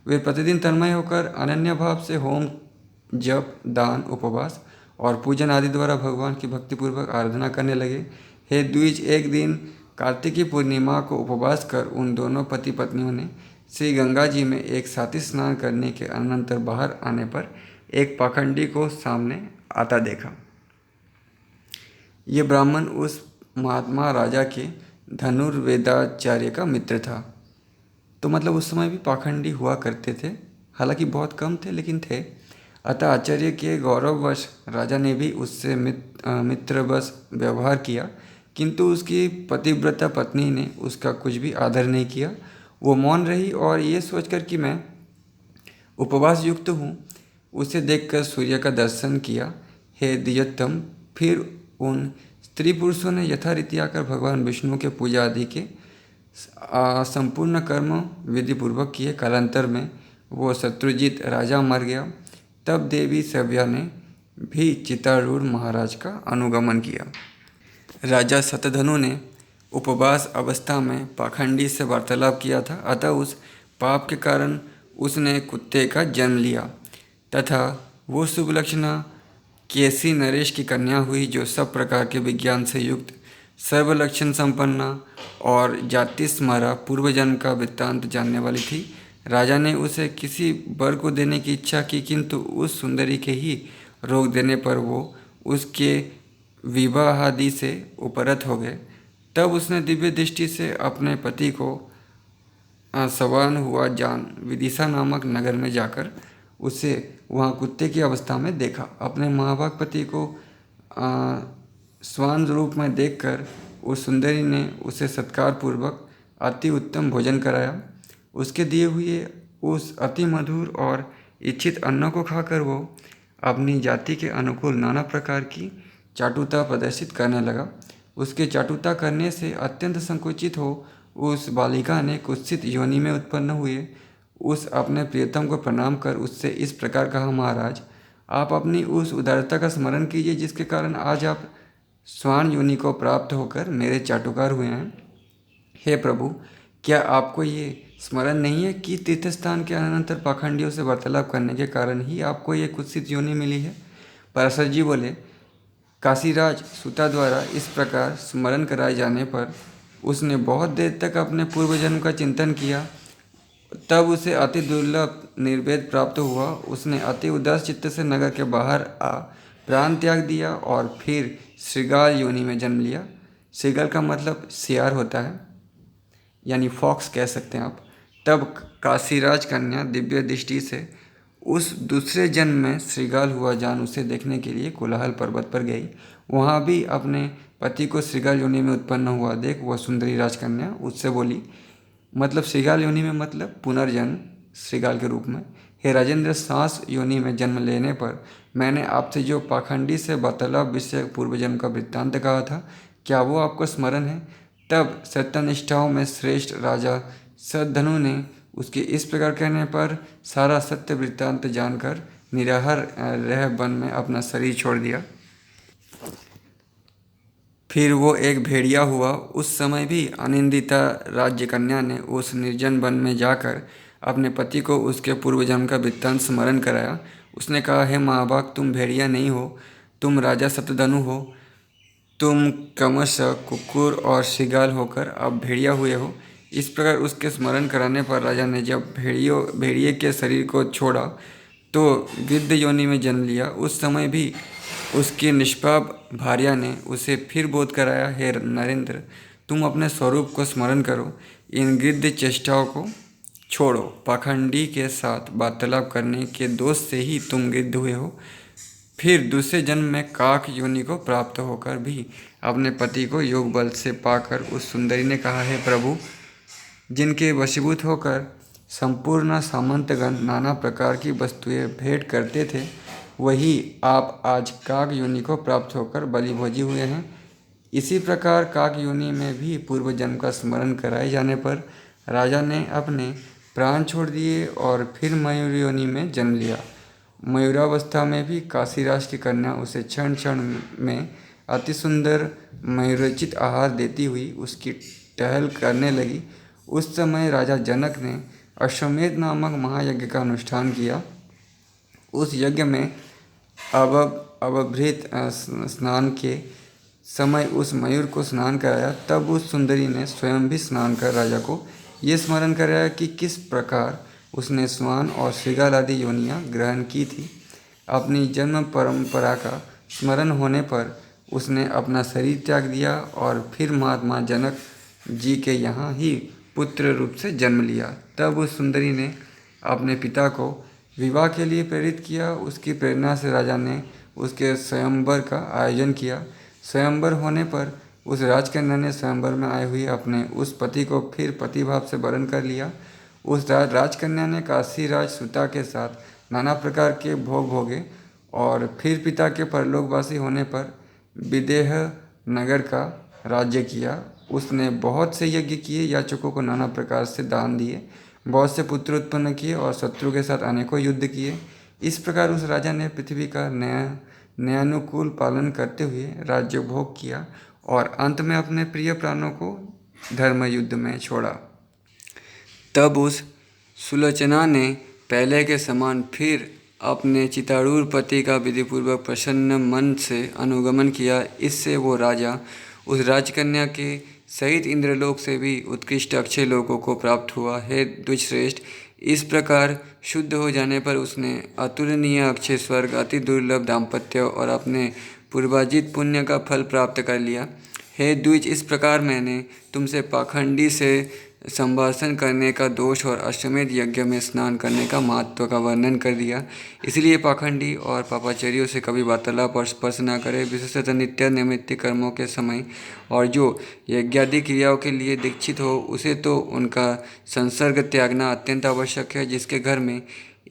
[SPEAKER 1] वे प्रतिदिन तन्मय होकर अनन्य भाव से होम, जप, दान, उपवास और पूजन आदि द्वारा भगवान की भक्तिपूर्वक आराधना करने लगे। हे द्विज, एक दिन कार्तिकी पूर्णिमा को उपवास कर उन दोनों पति पत्नियों ने श्री गंगा जी में एक साथी स्नान करने के अनंतर बाहर आने पर एक पाखंडी को सामने आता देखा। ये ब्राह्मण उस महात्मा राजा के धनुर्वेदाचार्य का मित्र था। तो मतलब उस समय भी पाखंडी हुआ करते थे, हालांकि बहुत कम थे लेकिन थे। अतः आचार्य के गौरववश राजा ने भी उससे मित्रवश व्यवहार किया, किंतु उसकी पतिव्रता पत्नी ने उसका कुछ भी आदर नहीं किया। वो मौन रही और ये सोचकर कि मैं उपवास युक्त हूँ, उसे देखकर सूर्य का दर्शन किया। हे द्विजोत्तम, फिर उन स्त्री पुरुषों ने यथारीति आकर भगवान विष्णु के पूजा आदि के संपूर्ण कर्म विधिपूर्वक किए। कालांतर में वो शत्रुजित राजा मर गया। तब देवी सेव्या ने भी चितारूढ़ महाराज का अनुगमन किया। राजा शतधनु ने उपवास अवस्था में पाखंडी से वार्तालाप किया था, अतः उस पाप के कारण उसने कुत्ते का जन्म लिया तथा वो शुभ लक्षणा केसी नरेश की कन्या हुई, जो सब प्रकार के विज्ञान से युक्त, सर्वलक्षण संपन्ना और जाति स्मरा पूर्व जन्म का वृत्तांत जानने वाली थी। राजा ने उसे किसी वर को देने की इच्छा की, किंतु उस सुंदरी के ही रोक देने पर वो उसके विवाह आदि से उपरत हो गए। तब उसने दिव्य दृष्टि से अपने पति को सवान हुआ जान विदिशा नामक नगर में जाकर उसे वहाँ कुत्ते की अवस्था में देखा। अपने महाभाग पति को स्वान रूप में देखकर उस सुंदरी ने उसे सत्कार पूर्वक अति उत्तम भोजन कराया। उसके दिए हुए उस अति मधुर और इच्छित अन्न को खाकर वो अपनी जाति के अनुकूल नाना प्रकार की चाटुता प्रदर्शित करने लगा। उसके चाटुता करने से अत्यंत संकुचित हो उस बालिका ने कुत्सित योनि में उत्पन्न हुए उस अपने प्रियतम को प्रणाम कर उससे इस प्रकार कहा, महाराज, आप अपनी उस उदारता का स्मरण कीजिए जिसके कारण आज आप स्वान योनि को प्राप्त होकर मेरे चाटुकार हुए हैं। हे प्रभु, क्या आपको ये स्मरण नहीं है कि तीर्थस्थान के अनंतर पाखंडियों से वार्तालाप करने के कारण ही आपको ये कुत्सित योनि मिली है? पराशर जी बोले, काशीराज सुता द्वारा इस प्रकार स्मरण कराए जाने पर उसने बहुत देर तक अपने पूर्व जन्म का चिंतन किया। तब उसे अति दुर्लभ निर्वेद प्राप्त हुआ। उसने अति उदास चित्त से नगर के बाहर आ प्राण त्याग दिया और फिर श्रृगाल योनि में जन्म लिया। श्रृगाल का मतलब सियार होता है, यानी फॉक्स कह सकते हैं आप। तब काशीराज कन्या दिव्य दृष्टि से उस दूसरे जन्म में श्रृगाल हुआ जान उसे देखने के लिए कोलाहल पर्वत पर गई। वहाँ भी अपने पति को श्रृगाल योनि में उत्पन्न हुआ देख वह सुंदरी राजकन्या उससे बोली, मतलब श्रृगाल योनि में मतलब पुनर्जन्म श्रृगाल के रूप में, हे राजेंद्र, सांस योनि में जन्म लेने पर मैंने आपसे जो पाखंडी से वार्तालाप विषय पूर्व जन्म का वृत्तांत कहा था, क्या वो आपको स्मरण है? तब सत्यनिष्ठाओं में श्रेष्ठ राजा सद्धनु ने उसके इस प्रकार कहने पर सारा सत्य वृत्तांत जानकर निराहार रह वन में अपना शरीर छोड़ दिया। फिर वो एक भेड़िया हुआ। उस समय भी अनिंदिता राज्य कन्या ने उस निर्जन वन में जाकर अपने पति को उसके पूर्व जन्म का वृत्तांत स्मरण कराया। उसने कहा, हे महाभाग, तुम भेड़िया नहीं हो, तुम राजा शतधनु हो। तुम क्रमशः कुकुर और श्रृगाल होकर अब भेड़िया हुए हो। इस प्रकार उसके स्मरण कराने पर राजा ने जब भेड़िए के शरीर को छोड़ा तो गिद्ध योनि में जन्म लिया। उस समय भी उसकी निष्पाप भार्या ने उसे फिर बोध कराया, हे नरेंद्र, तुम अपने स्वरूप को स्मरण करो, इन गिद्ध चेष्टाओं को छोड़ो। पाखंडी के साथ वार्तालाप करने के दोष से ही तुम गिद्ध हुए हो। फिर दूसरे जन्म में काक योनि को प्राप्त होकर भी अपने पति को योग बल से पाकर उस सुंदरी ने कहा, हे प्रभु, जिनके वशीभूत होकर संपूर्ण सामंतगण नाना प्रकार की वस्तुएं भेंट करते थे, वही आप आज काक योनि को प्राप्त होकर बलिभोजी हुए हैं। इसी प्रकार काक योनि में भी पूर्व जन्म का स्मरण कराए जाने पर राजा ने अपने प्राण छोड़ दिए और फिर मयूर योनि में जन्म लिया। मयूरावस्था में भी काशीराज की कन्या उसे क्षण क्षण में अति सुंदर मयूरोचित आहार देती हुई उसकी टहल करने लगी। उस समय राजा जनक ने अश्वमेध नामक महायज्ञ का अनुष्ठान किया। उस यज्ञ में अवभृत स्नान के समय उस मयूर को स्नान कराया। तब उस सुंदरी ने स्वयं भी स्नान कर राजा को ये स्मरण कराया कि किस प्रकार उसने स्वान और श्रृगाल आदि योनियाँ ग्रहण की थी। अपनी जन्म परंपरा का स्मरण होने पर उसने अपना शरीर त्याग दिया और फिर महात्मा जनक जी के यहाँ ही पुत्र रूप से जन्म लिया। तब उस सुंदरी ने अपने पिता को विवाह के लिए प्रेरित किया। उसकी प्रेरणा से राजा ने उसके स्वयंवर का आयोजन किया। स्वयंवर होने पर उस राजकन्या ने स्वयंवर में आए हुए अपने उस पति को फिर पतिभाव से वरण कर लिया। उस राजकन्या ने काशीराज सुता के साथ नाना प्रकार के भोग भोगे और फिर पिता के परलोकवासी होने पर विदेह नगर का राज्य किया। उसने बहुत से यज्ञ किए, याचकों को नाना प्रकार से दान दिए, बहुत से पुत्र उत्पन्न किए और शत्रु के साथ अनेकों युद्ध किए। इस प्रकार उस राजा ने पृथ्वी का न्यायानुकूल पालन करते हुए राज्य भोग किया और अंत में अपने प्रिय प्राणों को धर्म युद्ध में छोड़ा। तब उस सुलोचना ने पहले के समान फिर अपने चितारूढ़ पति का विधिपूर्वक प्रसन्न मन से अनुगमन किया। इससे वो राजा उस राजकन्या के सहित इंद्रलोक से भी उत्कृष्ट अक्षय लोकों को प्राप्त हुआ। हे द्विजश्रेष्ठ, इस प्रकार शुद्ध हो जाने पर उसने अतुलनीय अक्षय स्वर्ग, अति दुर्लभ दाम्पत्य और अपने पूर्वार्जित पुण्य का फल प्राप्त कर लिया। हे द्विज, इस प्रकार मैंने तुमसे पाखंडी से संभाषण करने का दोष और अश्वमेध यज्ञ में स्नान करने का महत्व का वर्णन कर दिया। इसलिए पाखंडी और पापाचारियों से कभी वार्तालाप और स्पर्श न करें, विशेषतः नित्य नैमित्तिक कर्मों के समय। और जो यज्ञादि क्रियाओं के लिए दीक्षित हो उसे तो उनका संसर्ग त्यागना अत्यंत आवश्यक है। जिसके घर में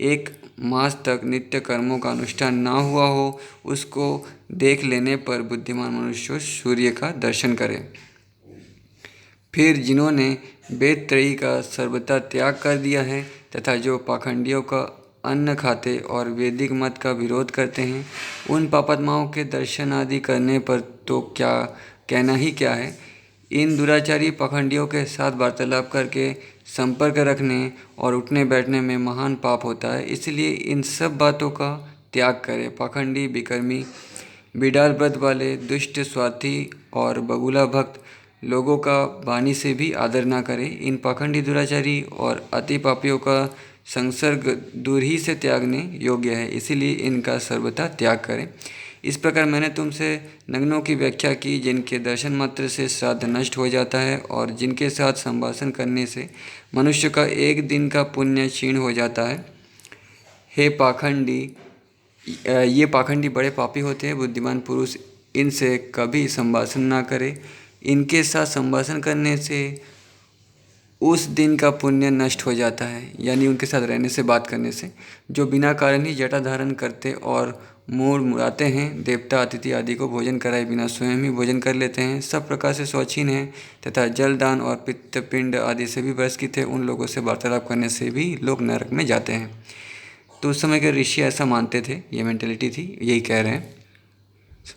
[SPEAKER 1] 1 मास तक नित्य कर्मों का अनुष्ठान न हुआ हो, उसको देख लेने पर बुद्धिमान मनुष्य सूर्य का दर्शन करे। फिर जिन्होंने वेद त्रयी का सर्वथा त्याग कर दिया है तथा जो पाखंडियों का अन्न खाते और वैदिक मत का विरोध करते हैं, उन पापात्माओं के दर्शन आदि करने पर तो क्या कहना ही क्या है। इन दुराचारी पाखंडियों के साथ वार्तालाप करके संपर्क रखने और उठने बैठने में महान पाप होता है। इसलिए इन सब बातों का त्याग करें। पाखंडी, विकर्मी, बिडाल व्रत वाले, दुष्ट, स्वार्थी और बगुला भक्त लोगों का वाणी से भी आदर ना करें। इन पाखंडी, दुराचारी और अति पापियों का संसर्ग दूर ही से त्यागने योग्य है, इसीलिए इनका सर्वथा त्याग करें। इस प्रकार मैंने तुमसे नग्नों की व्याख्या की, जिनके दर्शन मात्र से श्राद्ध नष्ट हो जाता है और जिनके साथ संभाषण करने से मनुष्य का 1 दिन का पुण्य क्षीण हो जाता है। हे पाखंडी, ये पाखंडी बड़े पापी होते हैं। बुद्धिमान पुरुष इनसे कभी संभाषण ना करे। इनके साथ संभाषण करने से उस दिन का पुण्य नष्ट हो जाता है, यानी उनके साथ रहने से, बात करने से। जो बिना कारण ही जटा धारण करते और मूड मुड़ाते हैं, देवता, अतिथि आदि को भोजन कराए बिना स्वयं ही भोजन कर लेते हैं, सब प्रकार से शौचीन हैं तथा जलदान और पित्तपिंड आदि से भी बहिष्कृत थे, उन लोगों से वार्तालाप करने से भी लोग नरक में जाते हैं। तो उस समय के ऋषि ऐसा मानते थे, ये मेंटेलिटी थी, यही कह रहे हैं।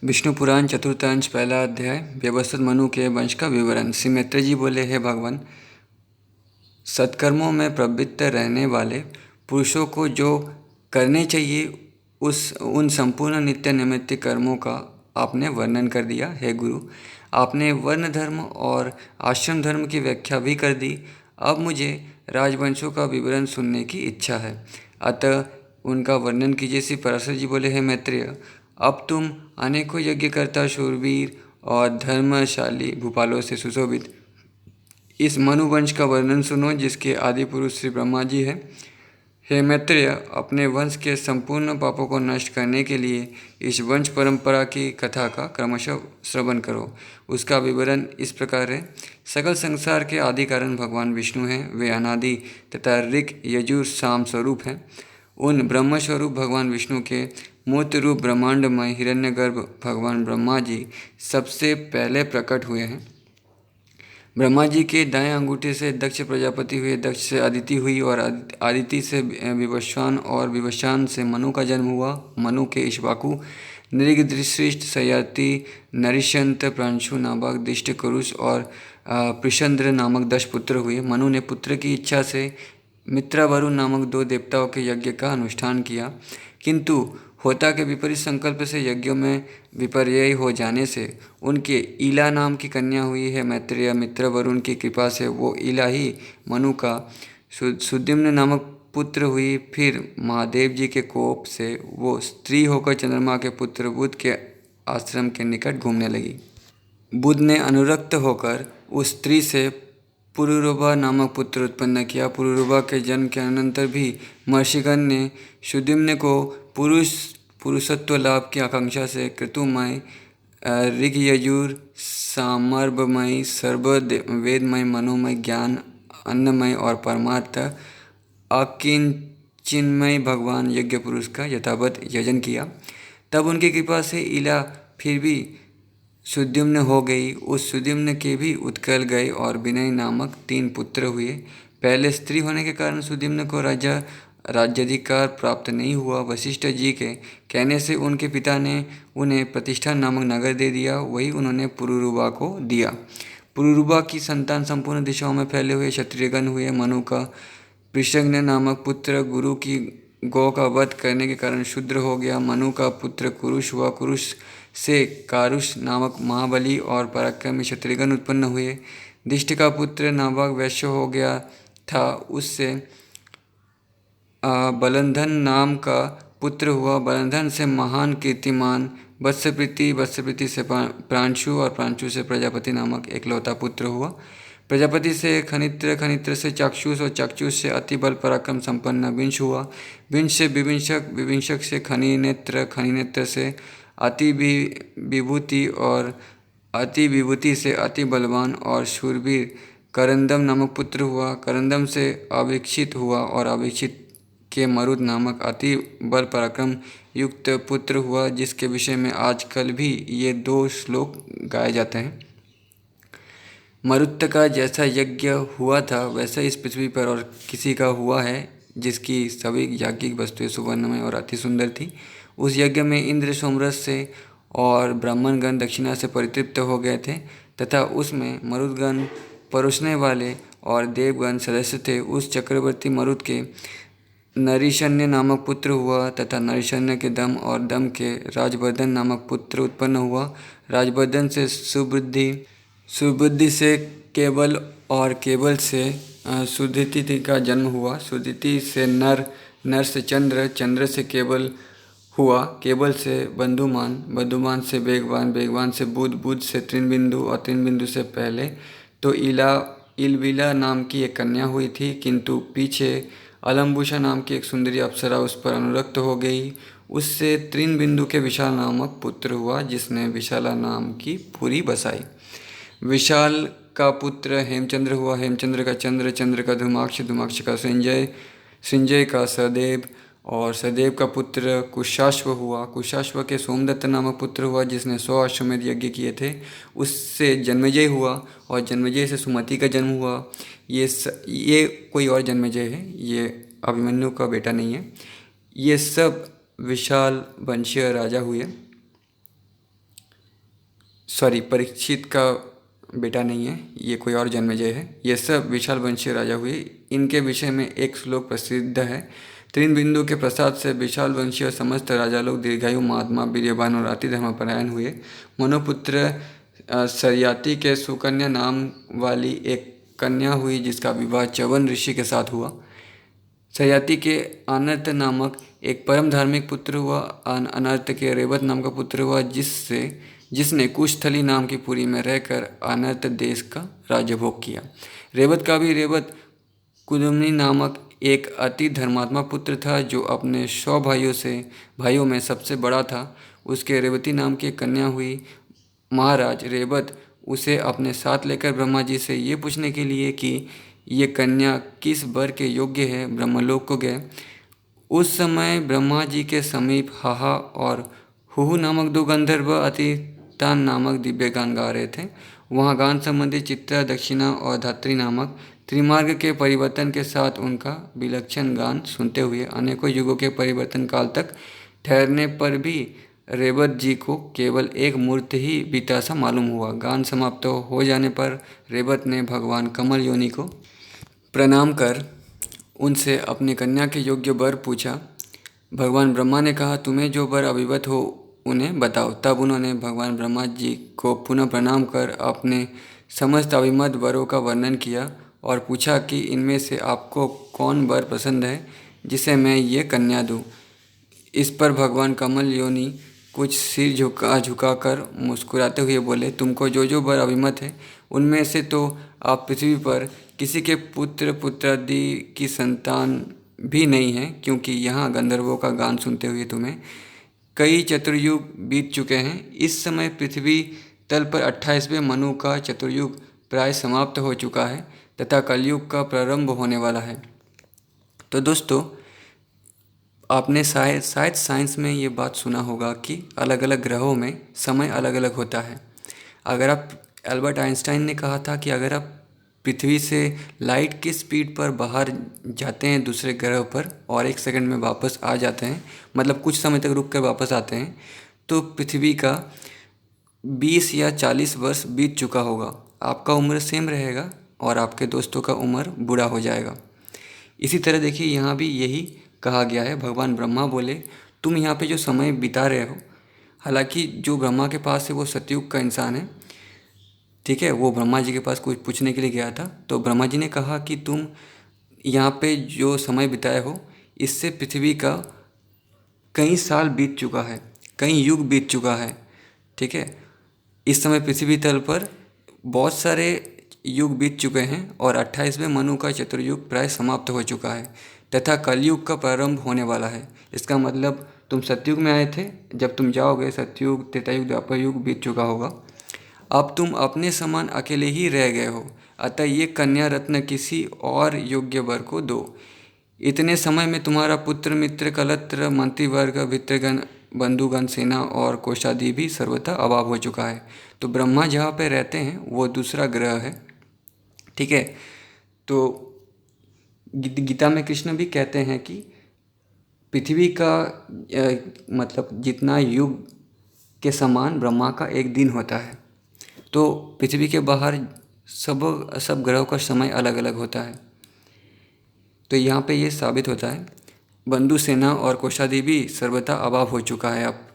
[SPEAKER 1] विष्णु पुराण चतुर्थ अंश, पहला अध्याय, व्यवस्थित मनु के वंश का विवरण। श्री मैत्रेय जी बोले, हे भगवान, सत्कर्मों में प्रवृत्त रहने वाले पुरुषों को जो करने चाहिए उन संपूर्ण नित्य नैमित्तिक कर्मों का आपने वर्णन कर दिया। हे गुरु, आपने वर्ण धर्म और आश्रम धर्म की व्याख्या भी कर दी। अब मुझे राजवंशों का विवरण सुनने की इच्छा है, अतः उनका वर्णन कीजिए। श्री पराशर जी बोले, हे मैत्रेय, अब तुम अनेकों यज्ञकर्ता, शूरवीर और धर्मशाली भूपालों से सुशोभित इस मनुवंश का वर्णन सुनो, जिसके आदि पुरुष श्री ब्रह्मा जी हैं। हे मैत्रेय, अपने वंश के संपूर्ण पापों को नष्ट करने के लिए इस वंश परंपरा की कथा का क्रमशः श्रवण करो। उसका विवरण इस प्रकार है। सकल संसार के आदि कारण भगवान विष्णु हैं। वे अनादि तथा ऋग, यजुर, साम स्वरूप हैं। उन ब्रह्म स्वरूप भगवान विष्णु के मूर्त रूप ब्रह्मांडमय हिरण्यगर्भ भगवान ब्रह्मा जी सबसे पहले प्रकट हुए हैं। ब्रह्मा जी के दाएं अंगूठे से दक्ष प्रजापति हुए, दक्ष से अदिति हुई और अदिति से विवस्वान और विवस्वान से मनु का जन्म हुआ। मनु के इक्ष्वाकु, नृगदृश्रिष्ट, सयाति, नरिशंत, प्रांशु नामक दिष्ट, कुरुष और पृषंद्र नामक 10 पुत्र हुए। मनु ने पुत्र की इच्छा से मित्रा, वरुण नामक 2 देवताओं के यज्ञ का अनुष्ठान किया, किंतु होता के विपरीत संकल्प से यज्ञों में विपर्यय हो जाने से उनके ईला नाम की कन्या हुई है। मैत्रेय, मित्र वरुण की कृपा से वो ईला ही मनु का सुद्युम्न नामक पुत्र हुई। फिर महादेव जी के कोप से वो स्त्री होकर चंद्रमा के पुत्र बुध के आश्रम के निकट घूमने लगी। बुध ने अनुरक्त होकर उस स्त्री से पुरुरुवा नामक पुत्र उत्पन्न किया। पुरुरुवा के जन्म के अनंतर भी महर्षिगण ने सुद्युम्न को पुरुषत्व लाभ की आकांक्षा से क्रतुमय, ऋग, यजुर, सामर्भमय, सर्व वेदमय, मनोमय, ज्ञान अन्नमय और परमार्थ अकिंचिन्मय भगवान यज्ञ पुरुष का यथावत यजन किया। तब उनकी कृपा से ईला फिर भी सुद्युम्न हो गई। उस सुद्युम्न के भी उत्कल गए और विनय नामक 3 पुत्र हुए। पहले स्त्री होने के कारण सुद्युम्न को राज्याधिकार प्राप्त नहीं हुआ। वशिष्ठ जी के कहने से उनके पिता ने उन्हें प्रतिष्ठा नामक नगर दे दिया, वही उन्होंने पुरुरुवा को दिया। पुरुरुवा की संतान संपूर्ण दिशाओं में फैले हुए क्षत्रियगण हुए। मनु का पृषज्ञ नामक पुत्र गुरु की गौ का वध करने के कारण शूद्र हो गया। मनु का पुत्र कुरुष हुआ। कुरुष से कारुष नामक महाबली और पराक्रमी क्षत्रियगण उत्पन्न हुए। दिष्ट का पुत्र नाभाग वैश्य हो गया था। उससे बलंधन नाम का पुत्र हुआ। बलधन से महान कीर्तिमान, वत्सप्रीति, वत्सप्रीति से प्रांशु और प्रांशु से प्रजापति नामक एकलौता पुत्र हुआ। प्रजापति से खनित्र, खनित्र से चाक्षुष और चाक्षुष से अति बल पराक्रम संपन्न विंश हुआ। विंश से विभिंशक, विभिंशक से खनिनेत्र, खनिनेत्र से अति विभूति और अति विभूति से अति बलवान और शूरवीर करंदम नामक पुत्र हुआ। करंदम से अवीक्षित हुआ और अवीक्षित के मरुद नामक अति बल पराक्रम युक्त पुत्र हुआ, जिसके विषय में आजकल भी ये 2 श्लोक गाए जाते हैं। मरुत का जैसा यज्ञ हुआ था वैसा इस पृथ्वी पर और किसी का हुआ है, जिसकी सभी याज्ञिक वस्तुएं सुवर्णमय और अति सुंदर थी। उस यज्ञ में इंद्र सोमरस से और ब्राह्मणगण दक्षिणा से परितृप्त हो गए थे, तथा उसमें मरुदगण परोसने वाले और देवगण सदस्य थे। उस चक्रवर्ती मरुद के नरीशन्य नामक पुत्र हुआ, तथा नरीशन्य के दम और दम के राजवर्धन नामक पुत्र उत्पन्न हुआ। राजवर्धन से सुबुद्धि, सुबुद्धि से केवल और केवल से सुदिति का जन्म हुआ। सुदिति से नर, नर से चंद्र, चंद्र से केवल हुआ। केवल से बंधुमान, बंधुमान से वेगवान, वेगवान से बुध, बुध से तृणबिंदु और तृणबिंदु से पहले तो इलविला नाम की एक कन्या हुई थी, किंतु पीछे अलम्बुषा नाम की एक सुंदरी अप्सरा उस पर अनुरक्त हो गई। उससे तृणबिंदु के विशाल नामक पुत्र हुआ, जिसने विशाला नाम की पुरी बसाई। विशाल का पुत्र हेमचंद्र हुआ। हेमचंद्र का चंद्र, चंद्र का धूमाक्ष, धूमाक्ष का संजय, संजय का सदेव और सदेव का पुत्र कुशाश्व हुआ। कुशाश्व के सोमदत्त नामक पुत्र हुआ, जिसने 100 अश्वमेध यज्ञ किए थे। उससे जन्मेजय हुआ और जन्मेजय से सुमति का जन्म हुआ। ये कोई और जन्मेजय है, ये अभिमन्यु का बेटा नहीं है। ये सब विशाल वंशीय राजा हुए। सॉरी, परीक्षित का बेटा नहीं है, ये कोई और जन्मेजय है। ये सब विशाल वंशीय राजा हुए। इनके विषय में एक श्लोक प्रसिद्ध है। तृणबिंदु के प्रसाद से विशाल वंशीय समस्त राजा लोग दीर्घायु, महात्मा, वीर्यवान और अति धर्मपरायण हुए। मनोपुत्र सरयाति के सुकन्या नाम वाली एक कन्या हुई, जिसका विवाह च्यवन ऋषि के साथ हुआ। सरयाति के अनर्त नामक एक परम धार्मिक पुत्र हुआ। अनर्त के रेवत नाम का पुत्र हुआ, जिसने कुशस्थली नाम की पुरी में रहकर अनर्त देश का राज्य भोग किया। रेवत का भी रेवत कुदुम्नी नामक एक अति धर्मात्मा पुत्र था, जो अपने 100 भाइयों में सबसे बड़ा था। उसके रेवती नाम की कन्या हुई। महाराज रेवत उसे अपने साथ लेकर ब्रह्मा जी से ये पूछने के लिए कि ये कन्या किस वर के योग्य है, ब्रह्मलोक को गए। उस समय ब्रह्मा जी के समीप हाहा और हुहु नामक 2 गंधर्व अतितान नामक दिव्य गान गा रहे थे। वहाँ गान संबंधी चित्रा, दक्षिणा और धात्री नामक त्रिमार्ग के परिवर्तन के साथ उनका विलक्षण गान सुनते हुए अनेकों युगों के परिवर्तन काल तक ठहरने पर भी रेवत जी को केवल एक मुहूर्त ही बीता सा मालूम हुआ। गान समाप्त हो जाने पर रेवत ने भगवान कमल योनि को प्रणाम कर उनसे अपनी कन्या के योग्य वर पूछा। भगवान ब्रह्मा ने कहा, तुम्हें जो वर अभिवत हो उन्हें बताओ। तब उन्होंने भगवान ब्रह्मा जी को पुनः प्रणाम कर अपने समस्त अभिमत वरों का वर्णन किया और पूछा कि इनमें से आपको कौन वर पसंद है, जिसे मैं ये कन्या दूँ। इस पर भगवान कमल योनि कुछ सिर झुकाकर मुस्कुराते हुए बोले, तुमको जो जो वर अभिमत है उनमें से तो आप पृथ्वी पर किसी के पुत्र पुत्रादि की संतान भी नहीं है, क्योंकि यहाँ गंधर्वों का गान सुनते हुए तुम्हें कई चतुर्युग बीत चुके हैं। इस समय पृथ्वी तल पर 28वें मनु का चतुर्युग प्राय समाप्त हो चुका है तथा कलयुग का प्रारंभ होने वाला है। तो दोस्तों, आपने शायद साइंस में ये बात सुना होगा कि अलग अलग ग्रहों में समय अलग अलग होता है। अगर आप एल्बर्ट आइंस्टाइन ने कहा था कि अगर आप पृथ्वी से लाइट की स्पीड पर बाहर जाते हैं दूसरे ग्रह पर और 1 सेकंड में वापस आ जाते हैं, मतलब कुछ समय तक रुक कर वापस आते हैं, तो पृथ्वी का 20 या 40 वर्ष बीत चुका होगा। आपका उम्र सेम रहेगा और आपके दोस्तों का उम्र बूढ़ा हो जाएगा। इसी तरह देखिए, यहाँ भी यही कहा गया है। भगवान ब्रह्मा बोले, तुम यहाँ पे जो समय बिता रहे हो, हालांकि जो ब्रह्मा के पास है वो सतयुग का इंसान है, ठीक है। वो ब्रह्मा जी के पास कुछ पूछने के लिए गया था, तो ब्रह्मा जी ने कहा कि तुम यहाँ पे जो समय बिताए हो इससे पृथ्वी का कई साल बीत चुका है, कई युग बीत चुका है। ठीक है, इस समय पृथ्वी तल पर बहुत सारे युग बीत चुके हैं और 28वें मनु का चतुर्युग प्राय समाप्त हो चुका है तथा कलयुग का प्रारंभ होने वाला है। इसका मतलब तुम सतयुग में आए थे, जब तुम जाओगे सतयुग, त्रेतायुग, द्वापर युग बीत चुका होगा। अब तुम अपने समान अकेले ही रह गए हो, अतः ये कन्या रत्न किसी और योग्य वर को दो। इतने समय में तुम्हारा पुत्र, मित्र, कलत्र, मंत्रीवर्ग, भित्रगण, बंधुगण, सेना और कोषादि भी सर्वथा अभाव हो चुका है। तो ब्रह्मा जहाँ पे रहते हैं वो दूसरा ग्रह है। ठीक है, तो गीता में कृष्ण भी कहते हैं कि पृथ्वी का मतलब जितना युग के समान ब्रह्मा का एक दिन होता है। तो पृथ्वी के बाहर सब सब ग्रहों का समय अलग अलग होता है। तो यहाँ पे ये साबित होता है बंधु, सेना और कोषादि भी सर्वथा अभाव हो चुका है अब।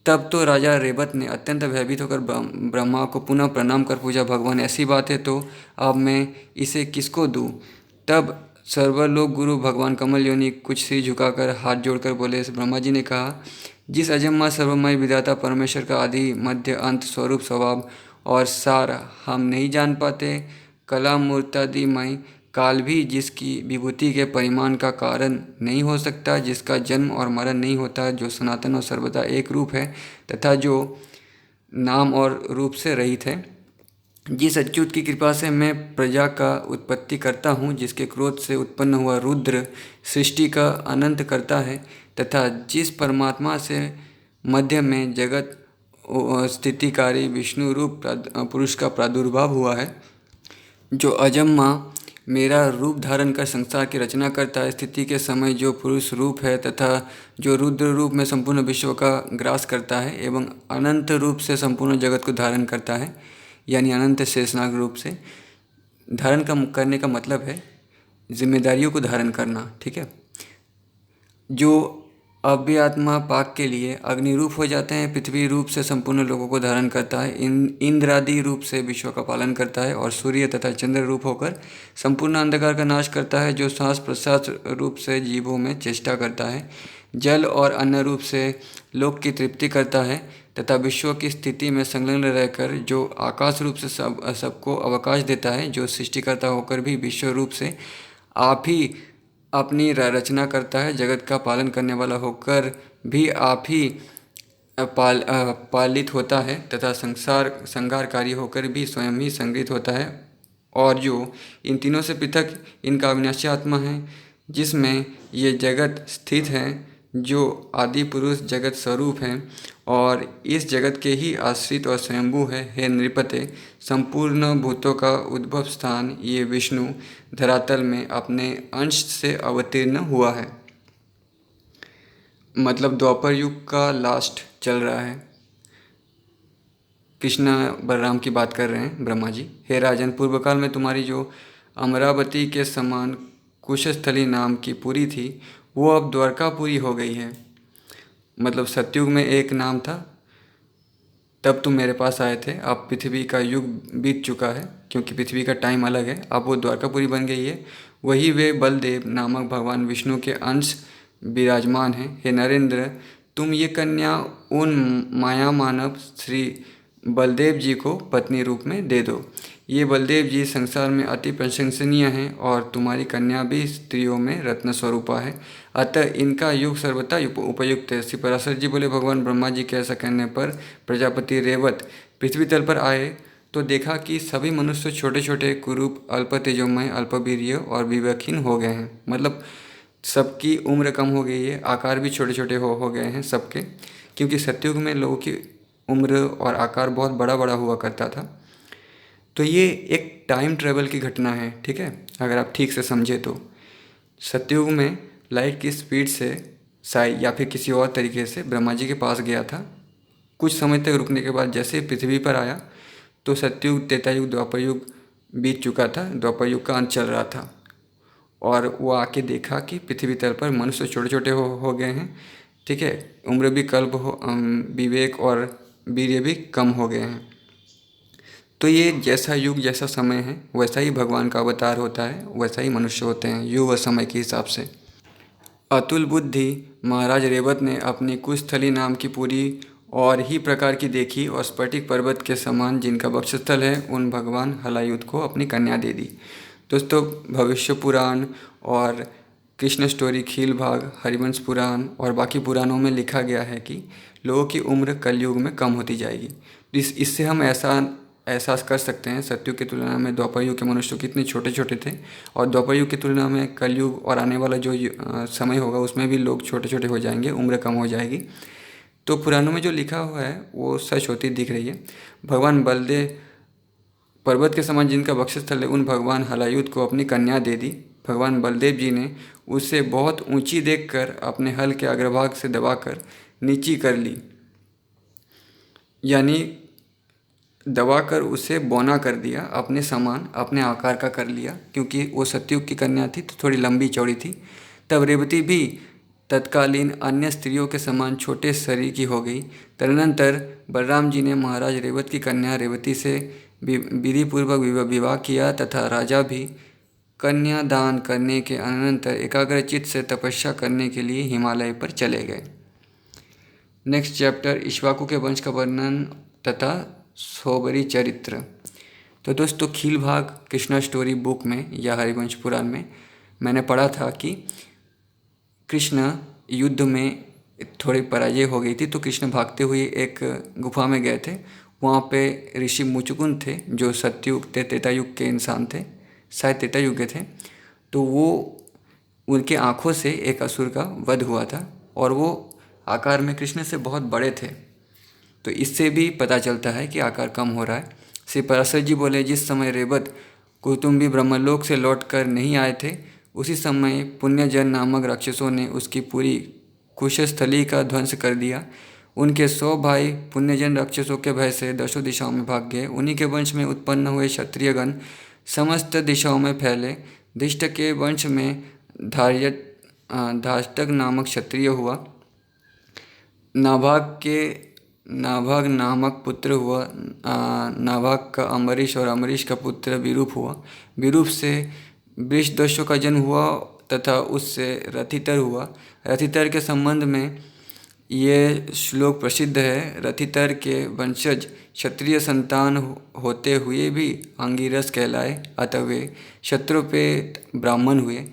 [SPEAKER 1] तब तो राजा रेवत ने अत्यंत भयभीत होकर ब्रह्मा को पुनः प्रणाम कर पूछा, भगवान ऐसी बात है तो अब मैं इसे किसको दूँ। तब सर्वलोक गुरु भगवान कमल योनि कुछ सिर झुकाकर हाथ जोड़कर बोले। ब्रह्मा जी ने कहा, जिस अजन्मा सर्वमय विधाता परमेश्वर का आदि मध्य अंत स्वरूप स्वभाव और सार हम नहीं जान पाते, कला मूर्तादिमय काल भी जिसकी विभूति के परिमाण का कारण नहीं हो सकता, जिसका जन्म और मरण नहीं होता, जो सनातन और सर्वदा एक रूप है तथा जो नाम और रूप से रहित है, जिस अच्युत की कृपा से मैं प्रजा का उत्पत्ति करता हूँ, जिसके क्रोध से उत्पन्न हुआ रुद्र सृष्टि का अनंत करता है, तथा जिस परमात्मा से मध्य में जगत स्थितिकारी विष्णु रूप पुरुष का प्रादुर्भाव हुआ है, जो अजम्मा मेरा रूप धारण कर संसार की रचना करता है, स्थिति के समय जो पुरुष रूप है तथा जो रुद्र रूप में संपूर्ण विश्व का ग्रास करता है एवं अनंत रूप से संपूर्ण जगत को धारण करता है, यानी अनंत शेषनाग रूप से धारण करने का मतलब है जिम्मेदारियों को धारण करना। ठीक है, जो अव्य आत्मा पाक के लिए अग्नि रूप हो जाते हैं, पृथ्वी रूप से संपूर्ण लोगों को धारण करता है, इंद्रादि रूप से विश्व का पालन करता है और सूर्य तथा चंद्र रूप होकर संपूर्ण अंधकार का नाश करता है, जो सांस प्रश्वास रूप से जीवों में चेष्टा करता है, जल और अन्न रूप से लोक की तृप्ति करता है तथा विश्व की स्थिति में संलग्न रहकर जो आकाश रूप से सबको अवकाश देता है, जो सृष्टिकर्ता होकर भी विश्व रूप से आप ही अपनी रचना करता है, जगत का पालन करने वाला होकर भी आप ही पालित होता है तथा संहारकारी होकर भी स्वयं ही संग्रहित होता है, और जो इन तीनों से पृथक इनका अविनाशी आत्मा है, जिसमें ये जगत स्थित है, जो आदि पुरुष जगत स्वरूप हैं और इस जगत के ही आश्रित और स्वयंभू है। हे नृपते, संपूर्ण भूतों का उद्भव स्थान ये विष्णु धरातल में अपने अंश से अवतीर्ण हुआ है। मतलब द्वापर युग का लास्ट चल रहा है। कृष्ण बलराम की बात कर रहे हैं ब्रह्मा जी। हे राजन, पूर्व काल में तुम्हारी जो अमरावती के समान कुशस्थली नाम की पुरी थी, वो अब द्वारकापुरी हो गई है। मतलब सतयुग में एक नाम था, तब तुम मेरे पास आए थे। अब पृथ्वी का युग बीत चुका है, क्योंकि पृथ्वी का टाइम अलग है, अब वो द्वारकापुरी बन गई है। वही वे बलदेव नामक भगवान विष्णु के अंश विराजमान हैं। हे नरेंद्र, तुम ये कन्या उन माया मानव श्री बलदेव जी को पत्नी रूप में दे दो। ये बलदेव जी संसार में अति प्रशंसनीय हैं और तुम्हारी कन्या भी स्त्रियों में रत्न स्वरूपा है, अतः इनका युग सर्वथा उपयुक्त है। श्री पराशर जी बोले, भगवान ब्रह्मा जी के ऐसा कहने पर प्रजापति रेवत पृथ्वी तल पर आए तो देखा कि सभी मनुष्य छोटे छोटे कुरूप, अल्प तेजोमय, अल्पवीर्य और विवेकहीन हो गए हैं। मतलब सबकी उम्र कम हो गई है, आकार भी छोटे छोटे हो गए हैं सबके, क्योंकि सतयुग में लोगों की उम्र और आकार बहुत बड़ा बड़ा हुआ करता था। तो ये एक टाइम ट्रेवल की घटना है। ठीक है, अगर आप ठीक से समझे तो सतयुग में लाइट की स्पीड से साई या फिर किसी और तरीके से ब्रह्मा जी के पास गया था। कुछ समय तक रुकने के बाद जैसे पृथ्वी पर आया तो सतयुग, त्रेता युग, द्वापर युग बीत चुका था, द्वापर युग का अंत चल रहा था, और वो आके देखा कि पृथ्वी तल पर मनुष्य छोटे छोटे हो गए हैं। ठीक है, उम्र भी कल्प हो, विवेक और वीर्य भी कम हो गए हैं। तो ये जैसा युग जैसा समय है वैसा ही भगवान का अवतार होता है, वैसा ही मनुष्य होते हैं युग और समय के हिसाब से। अतुल बुद्धि महाराज रेवत ने अपनी कुशस्थली नाम की पूरी और ही प्रकार की देखी और स्फटिक पर्वत के समान जिनका वक्षस्थल है उन भगवान हलायुध को अपनी कन्या दे दी। दोस्तों, भविष्य पुराण और कृष्ण स्टोरी, खील भाग, हरिवंश पुराण और बाकी पुराणों में लिखा गया है कि लोगों की उम्र कलयुग में कम होती जाएगी। इससे हम ऐसा एहसास कर सकते हैं सतयुग की तुलना में द्वापर युग के मनुष्य कितने छोटे छोटे थे, और द्वापर युग की तुलना में कलयुग और आने वाला जो समय होगा उसमें भी लोग छोटे छोटे हो जाएंगे, उम्र कम हो जाएगी। तो पुराणों में जो लिखा हुआ है वो सच होती दिख रही है। भगवान बलदेव पर्वत के समान जिनका वक्षस्थल है उन भगवान हलायुध को अपनी कन्या दे दी। भगवान बलदेव जी ने उसे बहुत ऊंची देखकर अपने हल के अग्रभाग से दबाकर नीची कर ली, यानी दबाकर उसे बौना कर दिया, अपने समान अपने आकार का कर लिया, क्योंकि वो सतयुग की कन्या थी तो थोड़ी लंबी चौड़ी थी। तब रेवती भी तत्कालीन अन्य स्त्रियों के समान छोटे शरीर की हो गई। तदनंतर बलराम जी ने महाराज रेवत की कन्या रेवती से विधिपूर्वक विवाह किया तथा राजा भी कन्या दान करने के अनंतर एकाग्रचित्त से तपस्या करने के लिए हिमालय पर चले गए। नेक्स्ट चैप्टर, इक्ष्वाकु के वंश का वर्णन तथा सोबरी चरित्र। तो दोस्तों, खील भाग कृष्णा स्टोरी बुक में या हरिवंश पुराण में मैंने पढ़ा था कि कृष्ण युद्ध में थोड़ी पराजय हो गई थी, तो कृष्ण भागते हुए एक गुफा में गए थे। वहाँ पे ऋषि मुचुकुंद थे जो सतयुग त्रेता युग के इंसान थे, शायद त्रेता युग के थे। तो वो उनके आँखों से एक असुर का वध हुआ था और वो आकार में कृष्ण से बहुत बड़े थे। तो इससे भी पता चलता है कि आकार कम हो रहा है। श्री पराशर जी बोले, जिस समय रेवत कुटुंबी ब्रह्मलोक से लौटकर नहीं आए थे उसी समय पुण्यजन नामक राक्षसों ने उसकी पूरी कुशस्थली का ध्वंस कर दिया। उनके 100 भाई पुण्यजन राक्षसों के भय से दसों दिशाओं में भाग गए। उन्हीं के वंश में उत्पन्न हुए क्षत्रियगण समस्त दिशाओं में फैले। धृष्ट के वंश में धार्यक नामक क्षत्रिय हुआ। नाभाग नामक पुत्र हुआ। नाभाग का अम्बरीश और अम्बरीश का पुत्र विरूप हुआ। विरूप से वृषदस्यु का जन्म हुआ तथा उससे रथितर हुआ। रथितर के संबंध में ये श्लोक प्रसिद्ध है। रथितर के वंशज क्षत्रिय संतान होते हुए भी अंगिरस कहलाए, अतः वे क्षत्रोपेत ब्राह्मण हुए।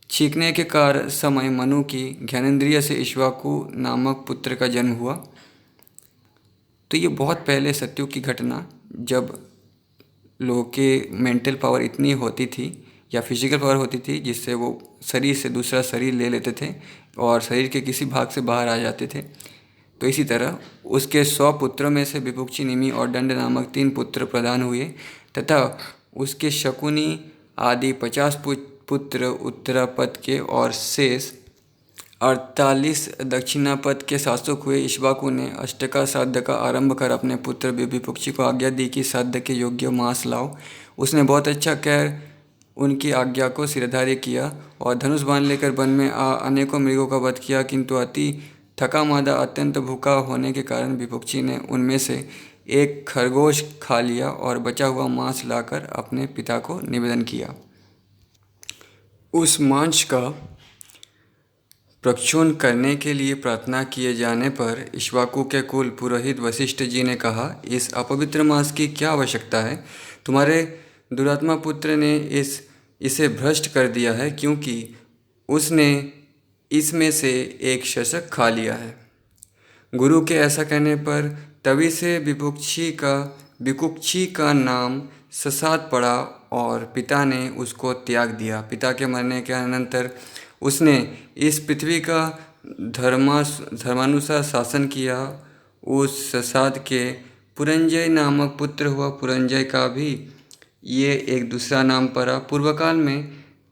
[SPEAKER 1] छींकने के कारण समय मनु की ज्ञानेंद्रिय से इक्ष्वाकु नामक पुत्र का जन्म हुआ। तो ये बहुत पहले सतयुग की घटना, जब लोगों के मेंटल पावर इतनी होती थी या फिजिकल पावर होती थी जिससे वो शरीर से दूसरा शरीर ले लेते थे और शरीर के किसी भाग से बाहर आ जाते थे। तो इसी तरह उसके 100 पुत्रों में से विपुक्षी, निमि और दंड नामक 3 पुत्र प्रदान हुए तथा उसके शकुनी आदि 50 पुत्र उत्तरापद के और शेष 48 दक्षिणापद के शासक हुए। इक्ष्वाकु ने अष्टका श्राद्ध का आरंभ कर अपने पुत्र विपुक्षी को आज्ञा दी कि श्राद्ध के योग्य मांस लाओ। उसने बहुत अच्छा कर उनकी आज्ञा को सिरधार्य किया और धनुष बाण लेकर वन में अनेकों मृगों का वध किया, किंतु अति थका मादा अत्यंत भूखा होने के कारण विपुक्षी ने उनमें से एक खरगोश खा लिया और बचा हुआ मांस लाकर अपने पिता को निवेदन किया। उस मांस का प्रक्षुण करने के लिए प्रार्थना किए जाने पर इक्ष्वाकु के कुल पुरोहित वशिष्ठ जी ने कहा, इस अपवित्र मांस की क्या आवश्यकता है? तुम्हारे दुरात्मा पुत्र ने इसे भ्रष्ट कर दिया है, क्योंकि उसने इसमें से एक शशक खा लिया है। गुरु के ऐसा कहने पर तभी से विकुक्षी का नाम ससाद पड़ा और पिता ने उसको त्याग दिया। पिता के मरने के अनंतर उसने इस पृथ्वी का धर्मानुसार शासन किया। उस ससाद के पुरंजय नामक पुत्र हुआ। पुरंजय का भी ये एक दूसरा नाम पड़ा। पूर्वकाल में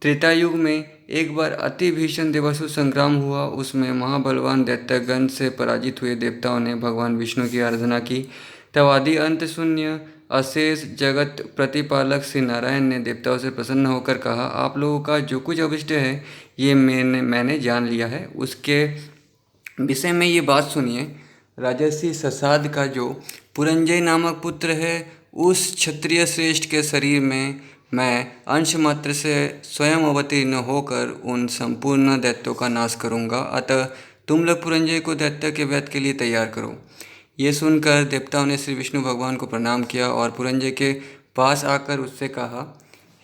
[SPEAKER 1] त्रेता युग में एक बार अति भीषण देवासुर संग्राम हुआ। उसमें महाबलवान दैत्यगण से पराजित हुए देवताओं ने भगवान विष्णु की आराधना की। तब आदि अंत शून्य अशेष जगत प्रतिपालक श्री नारायण ने देवताओं से प्रसन्न होकर कहा, आप लोगों का जो कुछ अभिष्ट है ये मैंने जान लिया है। उसके विषय में ये बात सुनिए। राजर्षि ससाद का जो पुरंजय नामक पुत्र है, उस क्षत्रिय श्रेष्ठ के शरीर में मैं अंश मात्र से स्वयं अवतीर्ण होकर उन संपूर्ण दैत्यों का नाश करूंगा। अतः तुम लोग पुरंजय को दैत्य के वध के लिए तैयार करो। ये सुनकर देवताओं ने श्री विष्णु भगवान को प्रणाम किया और पुरंजय के पास आकर उससे कहा,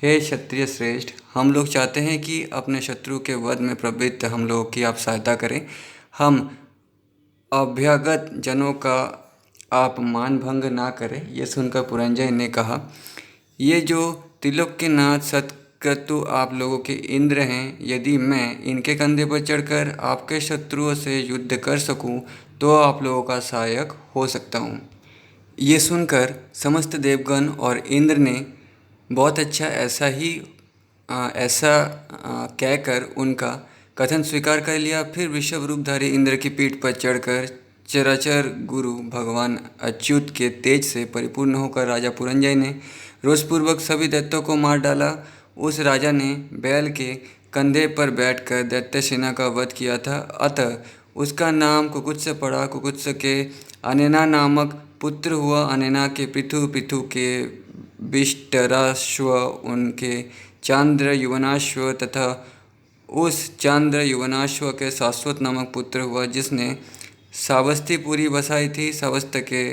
[SPEAKER 1] हे क्षत्रिय श्रेष्ठ, हम लोग चाहते हैं कि अपने शत्रु के वध में प्रवृत्त हम लोगों की आप सहायता करें। हम अभ्यागत जनों का आप मान भंग ना करें। यह सुनकर पुरंजय ने कहा, ये जो त्रिलोक के नाथ सत्क्रतु आप लोगों के इंद्र हैं, यदि मैं इनके कंधे पर चढ़कर आपके शत्रुओं से युद्ध कर सकूं तो आप लोगों का सहायक हो सकता हूं। ये सुनकर समस्त देवगण और इंद्र ने बहुत अच्छा ऐसा कहकर उनका कथन स्वीकार कर लिया। फिर वृषभ रूपधारी इंद्र की पीठ पर चढ़कर चराचर गुरु भगवान अच्युत के तेज से परिपूर्ण होकर राजा पुरंजय ने रोषपूर्वक सभी दैत्यों को मार डाला। उस राजा ने बैल के कंधे पर बैठकर दैत्य सेना का वध किया था। अतः उसका नाम कुकुत्स पड़ा। कुकुत्स के अनेना नामक पुत्र हुआ। अनेना के पृथु, पृथु के विष्टराश्व, उनके चांद्र युवनाश्व तथा उस चांद्र युवनाश्व के शाश्वत नामक पुत्र हुआ, जिसने सावस्तीपुरी बसाई थी। सावस्त के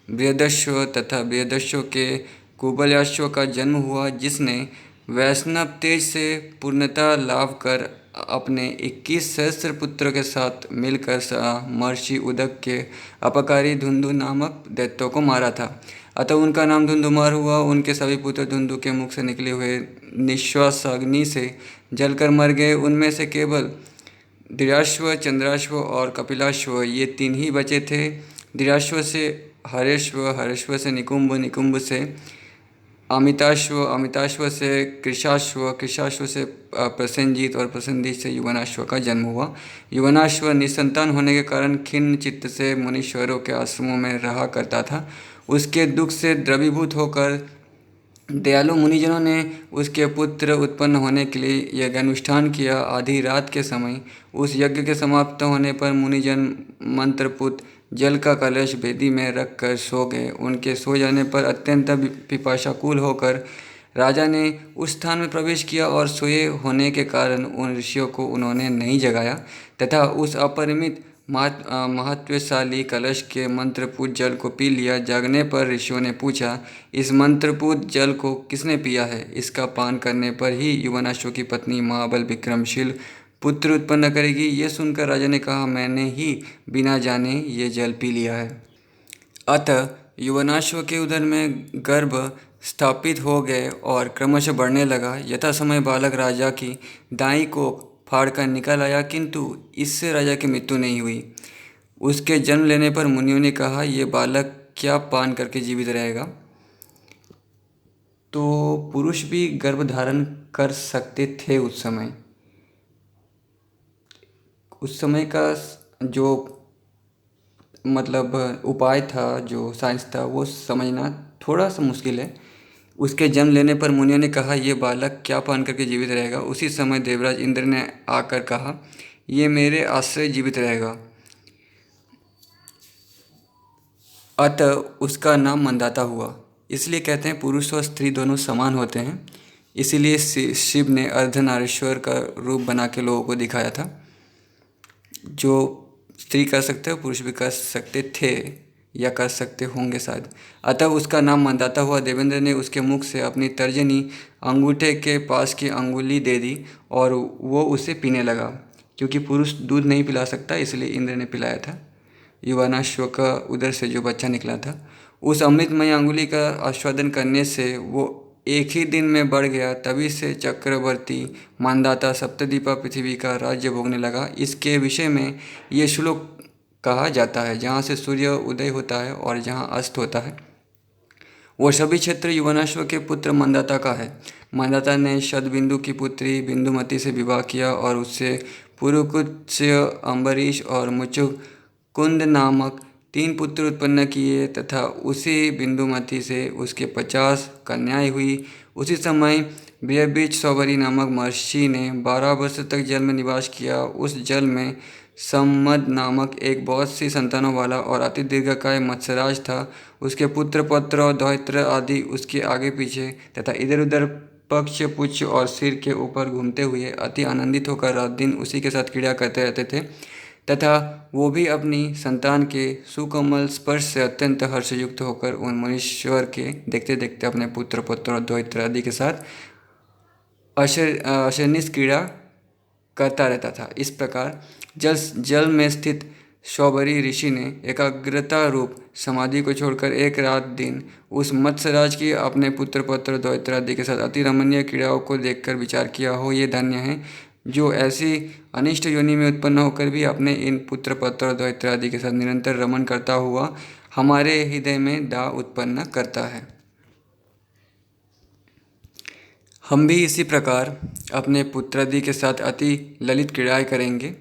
[SPEAKER 1] बृहदश्व तथा बृहदश्व के कुबल्याश्व का जन्म हुआ, जिसने वैष्णव तेज से पूर्णता लाभ कर अपने 21 सहस्त्र पुत्रों के साथ मिलकर महर्षि उदक के अपकारी धुंधु नामक दैत्यों को मारा था। अतः उनका नाम धुंधुमार हुआ। उनके सभी पुत्र धुंधु के मुख से निकले हुए निश्वास अग्नि से जलकर मर गए। उनमें से केवल धीराश्व, चंद्राश्व और कपिलाश्व, ये 3 ही बचे थे। धीराश्व से हरेश्व, हरेश्व से निकुंभ, निकुंभ से अमिताश्व, अमिताश्व से कृशाश्व, कृशाश्व से प्रसेनजीत और प्रसेनजीत से युवनाश्व का जन्म हुआ। युवनाश्व निसंतान होने के कारण खिन्न चित्त से मुनीश्वरों के आश्रमों में रहा करता था। उसके दुख से द्रवीभूत होकर दयालु मुनिजनों ने उसके पुत्र उत्पन्न होने के लिए यज्ञ अनुष्ठान किया। आधी रात के समय उस यज्ञ के समाप्त होने पर मुनिजन मंत्रपुत जल का कलश वेदी में रखकर सो गए। उनके सो जाने पर अत्यंत पिपासाकुल होकर राजा ने उस स्थान में प्रवेश किया और सोए होने के कारण उन ऋषियों को उन्होंने नहीं जगाया तथा उस अपरिमित महत्वशाली कलश के मंत्रपूत जल को पी लिया। जागने पर ऋषियों ने पूछा, इस मंत्रपूत जल को किसने पिया है? इसका पान करने पर ही युवनाश्व की पत्नी महाबल विक्रमशील पुत्र उत्पन्न करेगी। यह सुनकर राजा ने कहा, मैंने ही बिना जाने ये जल पी लिया है। अतः युवनाश्व के उदर में गर्भ स्थापित हो गए और क्रमशः बढ़ने लगा। यथा समय बालक राजा की दाई को फाड़कर निकल आया, किंतु इससे राजा की मृत्यु नहीं हुई। उसके जन्म लेने पर मुनियों ने कहा, यह बालक क्या पान करके जीवित रहेगा? तो पुरुष भी गर्भ धारण कर सकते थे उस समय। उस समय का जो मतलब उपाय था, जो साइंस था, वो समझना थोड़ा सा मुश्किल है। उसके जन्म लेने पर मुनियों ने कहा, ये बालक क्या पान करके जीवित रहेगा? उसी समय देवराज इंद्र ने आकर कहा, ये मेरे आश्रय जीवित रहेगा। अतः उसका नाम मंदाता हुआ। इसलिए कहते हैं पुरुष और स्त्री दोनों समान होते हैं। इसीलिए शिव ने अर्धनारीश्वर का रूप बना के लोगों को दिखाया था। जो स्त्री कर सकते हो, पुरुष भी कर सकते थे या कर सकते होंगे शायद। अतः उसका नाम मंदाता हुआ। देवेंद्र ने उसके मुख से अपनी तर्जनी अंगूठे के पास की अंगुली दे दी और वो उसे पीने लगा। क्योंकि पुरुष दूध नहीं पिला सकता, इसलिए इंद्र ने पिलाया था। युवानाश्व का उदर से जो बच्चा निकला था, उस अमृतमय अंगुली का आस्वादन करने से वो एक ही दिन में बढ़ गया। तभी से चक्रवर्ती मानदाता सप्तद्वीपा पृथ्वी का राज्य भोगने लगा। इसके विषय में ये श्लोक कहा जाता है, जहाँ से सूर्य उदय होता है और जहाँ अस्त होता है वो सभी क्षेत्र युवनाश्व के पुत्र मंदाता का है। मंदाता ने शतबिंदु की पुत्री बिंदुमती से विवाह किया और उससे पुरुकुत्स्य, अम्बरीश और मुचुकुंद नामक 3 पुत्र उत्पन्न किए तथा उसी बिंदुमती से उसके 50 कन्याएं हुई। उसी समय बृहबीज सौबरी नामक महर्षि ने 12 वर्ष तक जल में निवास किया। उस जल में सम्मद नामक एक बहुत सी संतानों वाला और अति दीर्घकाय मत्स्यराज था। उसके पुत्र पौत्र और दौहित्र आदि उसके आगे पीछे तथा इधर उधर पक्ष, पुच्छ और सिर के ऊपर घूमते हुए अति आनंदित होकर रात दिन उसी के साथ क्रीड़ा करते रहते थे तथा वो भी अपनी संतान के सुकोमल स्पर्श से अत्यंत हर्षयुक्त होकर उन मुनीश्वर के देखते देखते अपने पुत्र पुत्र और द्वैत्र आदि के साथ अशनिस क्रीड़ा करता रहता था। इस प्रकार जल में स्थित शौबरी ऋषि ने एकाग्रता रूप समाधि को छोड़कर एक रात दिन उस मत्स्यराज की अपने पुत्र पौत्र द्वैत्र आदि के साथ अति रमणीय क्रीड़ाओं को देखकर विचार किया, हो ये धन्य है जो ऐसी अनिष्ट योनि में उत्पन्न होकर भी अपने इन पुत्र पौत्र और द्वैत्र आदि के साथ निरंतर रमण करता हुआ हमारे हृदय में दाह उत्पन्न करता है। हम भी इसी प्रकार अपने पुत्रादि के साथ अति ललित क्रीड़ाएँ करेंगे।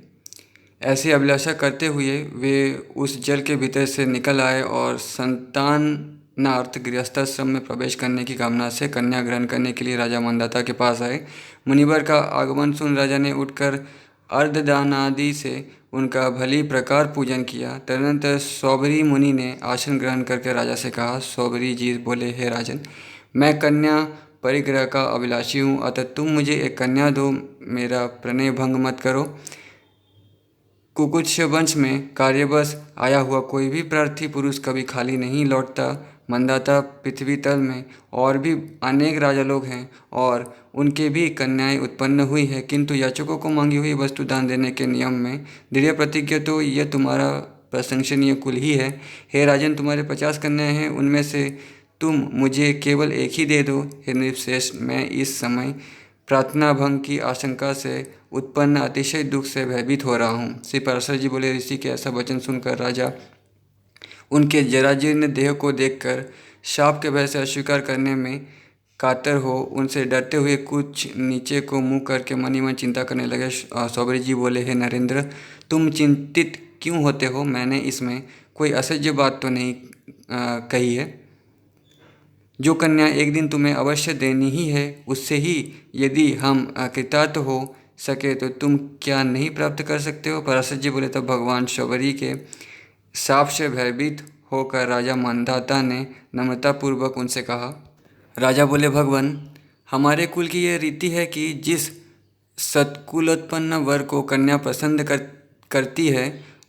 [SPEAKER 1] ऐसी अभिलाषा करते हुए वे उस जल के भीतर से निकल आए और संतानार्थ गृहस्थाश्रम में प्रवेश करने की कामना से कन्या ग्रहण करने के लिए राजा मंदाता के पास आए। मुनिवर का आगमन सुन राजा ने उठकर अर्धदानादि से उनका भली प्रकार पूजन किया। तदनंतर सौबरी मुनि ने आसन ग्रहण करके राजा से कहा। सौबरी जी बोले, हे राजन, मैं कन्या परिग्रह का अभिलाषी हूँ, अतः तुम मुझे एक कन्या दो, मेरा प्रणय भंग मत करो। कुकुत्स वंश में कार्यवश आया हुआ कोई भी प्रार्थी पुरुष कभी खाली नहीं लौटता। मंदाता पृथ्वी तल में और भी अनेक राजा लोग हैं और उनके भी कन्याएं उत्पन्न हुई हैं, किंतु याचकों को मांगी हुई वस्तु दान देने के नियम में दृढ़ प्रतिज्ञ तो यह तुम्हारा प्रशंसनीय कुल ही है। हे राजन, तुम्हारे 50 कन्याएं हैं, उनमें से तुम मुझे केवल एक ही दे दो। हे नृपश्रेष्ठ, मैं इस समय प्रार्थना भंग की आशंका से उत्पन्न अतिशय दुख से भयभीत हो रहा हूँ। श्री पराशर जी बोले, ऋषि के ऐसा वचन सुनकर राजा उनके जराजीर्ण देह को देखकर शाप के भय से अस्वीकार करने में कातर हो उनसे डरते हुए कुछ नीचे को मुँह करके मन ही मन चिंता करने लगे। सौबरी जी बोले, हे नरेंद्र, तुम चिंतित क्यों होते हो? मैंने इसमें कोई असह्य बात तो नहीं कही है। जो कन्या एक दिन तुम्हें अवश्य देनी ही है, उससे ही यदि हम कृतार्थ हो सके तो तुम क्या नहीं प्राप्त कर सकते हो? पराशर जी बोले, तब भगवान शबरी के शाप से भयभीत होकर राजा मंदाता ने नम्रतापूर्वक उनसे कहा। राजा बोले, भगवान, हमारे कुल की यह रीति है कि जिस सत्कुलोत्पन्न वर को कन्या पसंद करती है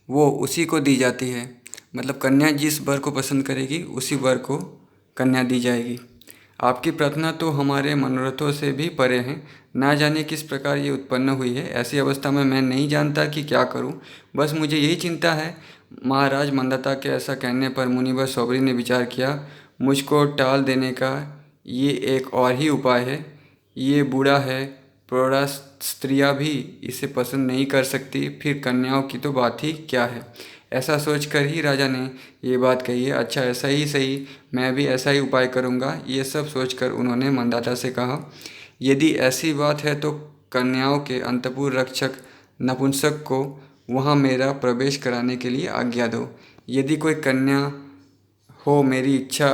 [SPEAKER 1] वो उसी को दी जाती है। मतलब कन्या जिस वर को पसंद करेगी उसी वर को कन्या दी जाएगी। आपकी प्रार्थना तो हमारे मनोरथों से भी परे हैं। ना जाने किस प्रकार ये उत्पन्न हुई है। ऐसी अवस्था में मैं नहीं जानता कि क्या करूं। बस मुझे यही चिंता है। महाराज मंदाता के ऐसा कहने पर मुनिवर सौबरी ने विचार किया, मुझको टाल देने का ये एक और ही उपाय है। ये बूढ़ा है, प्रौढ़ा स्त्रियाँ भी इसे पसंद नहीं कर सकती, फिर कन्याओं की तो बात ही क्या है। ऐसा सोचकर ही राजा ने ये बात कही है। अच्छा, ऐसा ही सही, मैं भी ऐसा ही उपाय करूँगा। ये सब सोचकर उन्होंने मंदाता से कहा, यदि ऐसी बात है तो कन्याओं के अंतपुर रक्षक नपुंसक को वहाँ मेरा प्रवेश कराने के लिए आज्ञा दो। यदि कोई कन्या हो मेरी इच्छा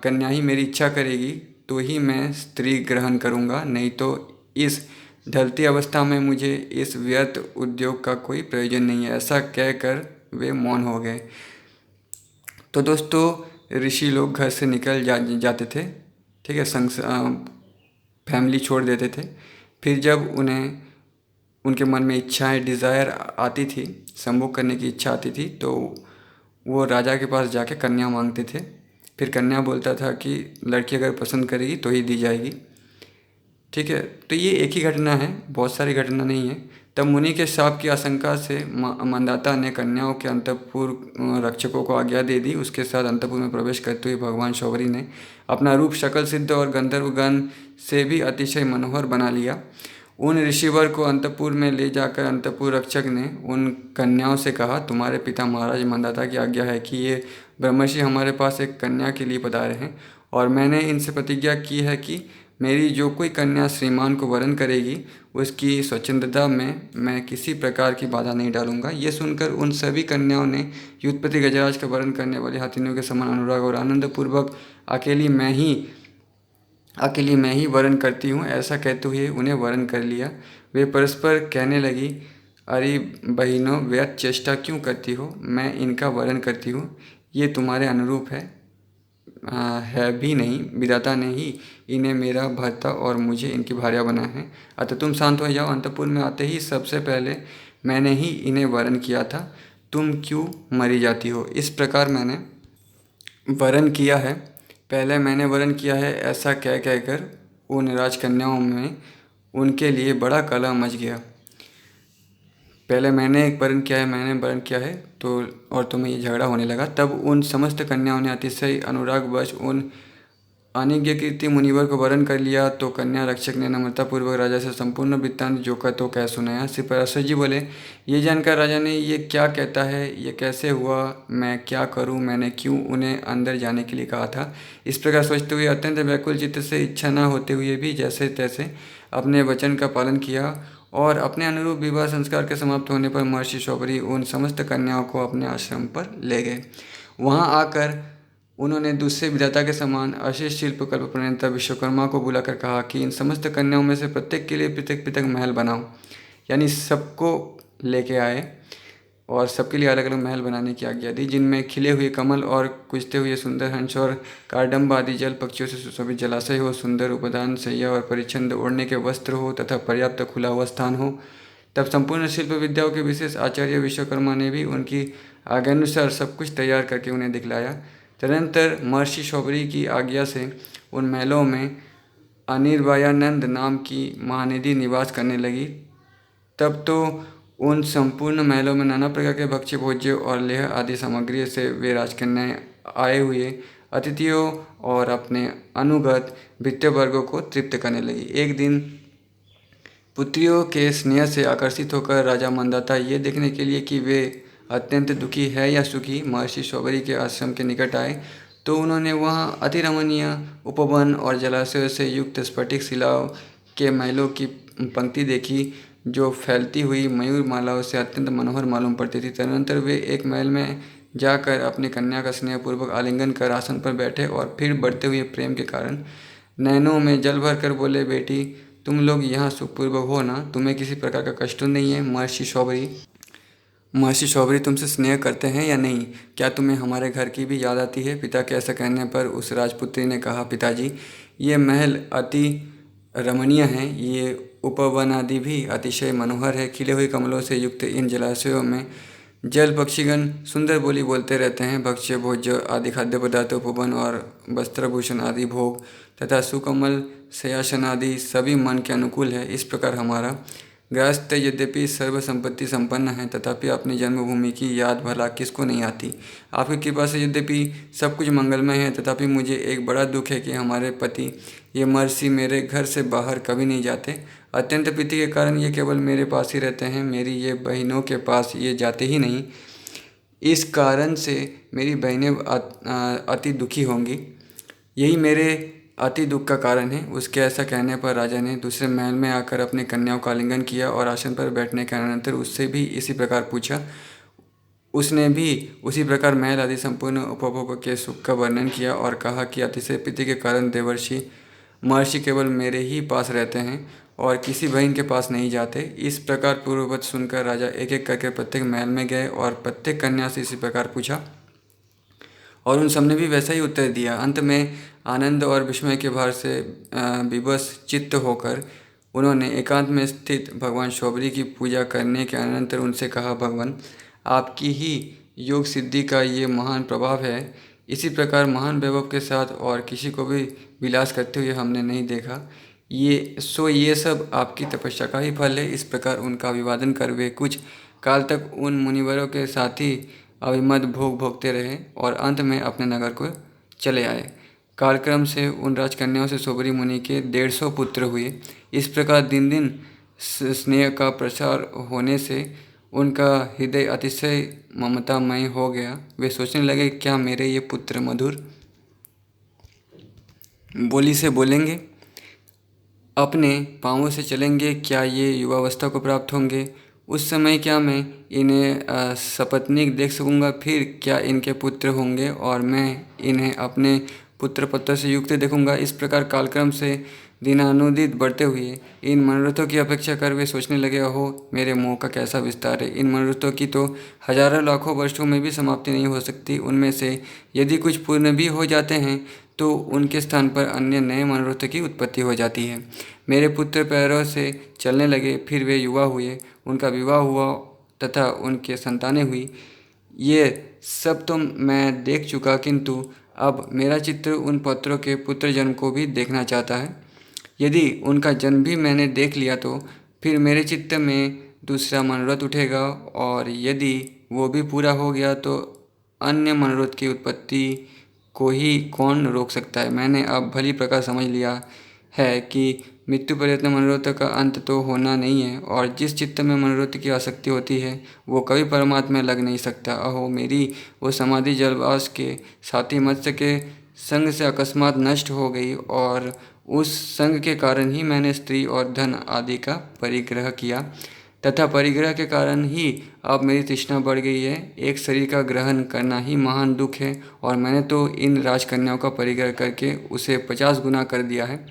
[SPEAKER 1] कन्या ही मेरी इच्छा करेगी तो ही मैं स्त्री ग्रहण करूँगा, नहीं तो इस ढलती अवस्था में मुझे इस व्यर्थ उद्योग का कोई प्रयोजन नहीं है। ऐसा कहकर वे मौन हो गए। तो दोस्तों, ऋषि लोग घर से निकल जाते थे, ठीक है, फैमिली छोड़ देते थे। फिर जब उन्हें उनके मन में इच्छाएं, डिज़ायर आती थी, संभोग करने की इच्छा आती थी, तो वो राजा के पास जाके कन्या मांगते थे। फिर कन्या बोलता था कि लड़की अगर पसंद करेगी तो ही दी जाएगी, ठीक है। तो ये एक ही घटना है, बहुत सारी घटना नहीं है। तब मुनि के शाप की आशंका से मंदाता ने कन्याओं के अंतपुर रक्षकों को आज्ञा दे दी। उसके साथ अंतपुर में प्रवेश करते हुए भगवान शौबरी ने अपना रूप शकल सिद्ध और गंधर्वगण से भी अतिशय मनोहर बना लिया। उन ऋषिवर को अंतपुर में ले जाकर अंतपुर रक्षक ने उन कन्याओं से कहा, तुम्हारे पिता महाराज मंदाता की आज्ञा है कि ये ब्रह्मर्षि हमारे पास एक कन्या के लिए पधारे हैं और मैंने इनसे प्रतिज्ञा की है कि मेरी जो कोई कन्या श्रीमान को वरण करेगी उसकी स्वच्छंदता में मैं किसी प्रकार की बाधा नहीं डालूंगा। ये सुनकर उन सभी कन्याओं ने युद्धपति गजराज का वरण करने वाले हाथियों के समान अनुराग और आनंदपूर्वक अकेली मैं ही वरण करती हूँ ऐसा कहते हुए उन्हें वरण कर लिया। वे परस्पर कहने लगी, अरे बहनों, व्यर्थ चेष्टा क्यों करती हो? मैं इनका वरण करती हूँ, ये तुम्हारे अनुरूप है। है भी नहीं, विधाता ने ही इन्हें मेरा भर्ता और मुझे इनकी भार्या बनाया है। अतः तुम शांत हो जाओ। अंतपुर में आते ही सबसे पहले मैंने ही इन्हें वरण किया था, तुम क्यों मरी जाती हो? इस प्रकार मैंने वरण किया है, पहले मैंने वरण किया है, ऐसा कह कहकर उन राजकन्याओं में उनके लिए बड़ा कलह मच गया। पहले मैंने एक वरण किया है, मैंने वरण किया है, तो और तुम्हें ये झगड़ा होने लगा। तब उन समस्त कन्याओं ने अतिशय अनुरागवश उन अनिज्ञाकृति मुनिवर को वरण कर लिया। तो कन्या रक्षक ने नम्रतापूर्वक राजा से संपूर्ण वृत्तांत जो का तो कह सुनाया। श्री पराशर जी बोले, ये जानकर राजा ने, ये क्या कहता है, ये कैसे हुआ, मैं क्या करूं, मैंने क्यों उन्हें अंदर जाने के लिए कहा था? इस प्रकार सोचते हुए अत्यंत व्याकुल चित्त से, इच्छा न होते हुए भी जैसे तैसे अपने वचन का पालन किया और अपने अनुरूप विवाह संस्कार के समाप्त होने पर महर्षि शौबरी उन समस्त कन्याओं को अपने आश्रम पर ले गए। वहां आकर उन्होंने दूसरे विधाता के समान अशेष शिल्पकल्प प्रणेता विश्वकर्मा को बुलाकर कहा कि इन समस्त कन्याओं में से प्रत्येक के लिए पृथक पृथक महल बनाओ। यानी सबको लेके आए और सबके लिए अलग अलग महल बनाने की आज्ञा दी, जिनमें खिले हुए कमल और कुजते हुए सुंदर हंस और कारडम्ब आदि जल पक्षियों से सुशोभित जलाशय हो, सुंदर उपदान शैया और परिच्छद ओढ़ने के वस्त्र हो तथा पर्याप्त खुला हुआ स्थान हो। तब संपूर्ण शिल्प विद्याओं के विशेष आचार्य विश्वकर्मा ने भी उनकी आज्ञानुसार सब कुछ तैयार करके उन्हें दिखलाया। तदनंतर महर्षि शौबरी की आज्ञा से उन महलों में अनिर्वायानंद नाम की महानिधि निवास करने लगी। तब तो उन संपूर्ण महलों में नाना प्रकार के भक्ष्य भोज्य और लेह आदि सामग्री से वे राजकन्याएं आए हुए अतिथियों और अपने अनुगत भृत्य वर्गों को तृप्त करने लगी। एक दिन पुत्रियों के स्नेह से आकर्षित होकर राजा मंदाता ये देखने के लिए कि वे अत्यंत दुखी है या सुखी महर्षि शौबरी के आश्रम के निकट आए, तो उन्होंने वहाँ अति रमणीय उपवन और जलाशयों से युक्त स्फटिक शिलाओं के महलों की पंक्ति देखी, जो फैलती हुई मयूर मालाओं से अत्यंत मनोहर मालूम पड़ती थी। तदनंतर वे एक महल में जाकर अपनी कन्या का स्नेहपूर्वक आलिंगन कर आसन पर बैठे और फिर बढ़ते हुए प्रेम के कारण नैनों में जल भर कर बोले, बेटी तुम लोग यहाँ सुखपूर्वक हो ना, तुम्हें किसी प्रकार का कष्ट तो नहीं है? महर्षि शौबरी तुमसे स्नेह करते हैं या नहीं? क्या तुम्हें हमारे घर की भी याद आती है? पिता के ऐसा कहने पर उस राजपुत्री ने कहा, पिताजी ये महल अति रमणीय हैं, ये उपवन आदि भी अतिशय मनोहर है। खिले हुए कमलों से युक्त इन जलाशयों में जल पक्षीगण सुंदर बोली बोलते रहते हैं। भक्ष्य भोज्य आदि खाद्य पदार्थ, उपवन और वस्त्रभूषण आदि भोग तथा सुकमल शयासन आदि सभी मन के अनुकूल है। इस प्रकार हमारा गृहस्थ यद्यपि सर्व संपत्ति संपन्न है, तथापि अपनी जन्मभूमि की याद भला किसको नहीं आती। आपकी कृपा से यद्यपि सब कुछ मंगलमय है, तथापि मुझे एक बड़ा दुख है कि हमारे पति ये महर्षि मेरे घर से बाहर कभी नहीं जाते। अत्यंत प्रीति के कारण ये केवल मेरे पास ही रहते हैं, मेरी ये बहनों के पास ये जाते ही नहीं। इस कारण से मेरी बहनें अति दुखी होंगी, यही मेरे अति दुख का कारण है। उसके ऐसा कहने पर राजा ने दूसरे महल में आकर अपने कन्याओं का आलिंगन किया और आसन पर बैठने के अनंतर उससे भी इसी प्रकार पूछा। उसने भी उसी प्रकार महल आदि संपूर्ण उपभोग के सुख का वर्णन किया और कहा कि अतिशय प्रीति के कारण देवर्षि महर्षि केवल मेरे ही पास रहते हैं और किसी बहन के पास नहीं जाते। इस प्रकार पूर्ववत सुनकर राजा एक एक करके प्रत्येक महल में गए और प्रत्येक कन्या से इसी प्रकार पूछा और उन सबने भी वैसा ही उत्तर दिया। अंत में आनंद और विस्मय के भार से विवश चित्त होकर उन्होंने एकांत में स्थित भगवान शौबरी की पूजा करने के अनंतर उनसे कहा, भगवान आपकी ही योग सिद्धि का ये महान प्रभाव है। इसी प्रकार महान वैभव के साथ और किसी को भी विलास करते हुए हमने नहीं देखा। ये सब आपकी तपस्या का ही फल है। इस प्रकार उनका अभिवादन कर वे कुछ काल तक उन मुनिवरों के साथ ही अभिमत भोग भोगते रहे और अंत में अपने नगर को चले आए। कालक्रम से उन राजकन्याओं से शौबरी मुनि के 150 पुत्र हुए। इस प्रकार दिन दिन स्नेह का प्रसार होने से उनका हृदय अतिशय ममतामय हो गया। वे सोचने लगे, क्या मेरे ये पुत्र मधुर बोली से बोलेंगे, अपने पाँवों से चलेंगे, क्या ये युवावस्था को प्राप्त होंगे? उस समय क्या मैं इन्हें सपत्नीक देख सकूँगा? फिर क्या इनके पुत्र होंगे और मैं इन्हें अपने पुत्र पत्र से युक्त देखूँगा? इस प्रकार कालक्रम से दिनानुदिन बढ़ते हुए इन मनोरथों की अपेक्षा कर वे सोचने लगे, अहो मेरे मोह का कैसा विस्तार है। इन मनोरथों की तो हजारों लाखों वर्षों में भी समाप्ति नहीं हो सकती। उनमें से यदि कुछ पूर्ण भी हो जाते हैं तो उनके स्थान पर अन्य नए मनोरथों की उत्पत्ति हो जाती है। मेरे पुत्र पैरों से चलने लगे, फिर वे युवा हुए, उनका विवाह हुआ तथा उनके संतानें हुई। ये सब तो मैं देख चुका, किंतु अब मेरा चित्र उन पौत्रों के पुत्र जन्म को भी देखना चाहता है। यदि उनका जन्म भी मैंने देख लिया तो फिर मेरे चित्त में दूसरा मनोरथ उठेगा, और यदि वो भी पूरा हो गया तो अन्य मनोरथ की उत्पत्ति को ही कौन रोक सकता है। मैंने अब भली प्रकार समझ लिया है कि मृत्यु पर्यंत मनोरथ का अंत तो होना नहीं है, और जिस चित्त में मनोरथ की आसक्ति होती है वो कभी परमात्मा में लग नहीं सकता। अहो मेरी वो समाधि जलवास के साथी मत्स्य के संग से अकस्मात नष्ट हो गई, और उस संग के कारण ही मैंने स्त्री और धन आदि का परिग्रह किया, तथा परिग्रह के कारण ही अब मेरी तृष्णा बढ़ गई है। एक शरीर का ग्रहण करना ही महान दुख है, और मैंने तो इन राजकन्याओं का परिग्रह करके उसे 50 गुना कर दिया है।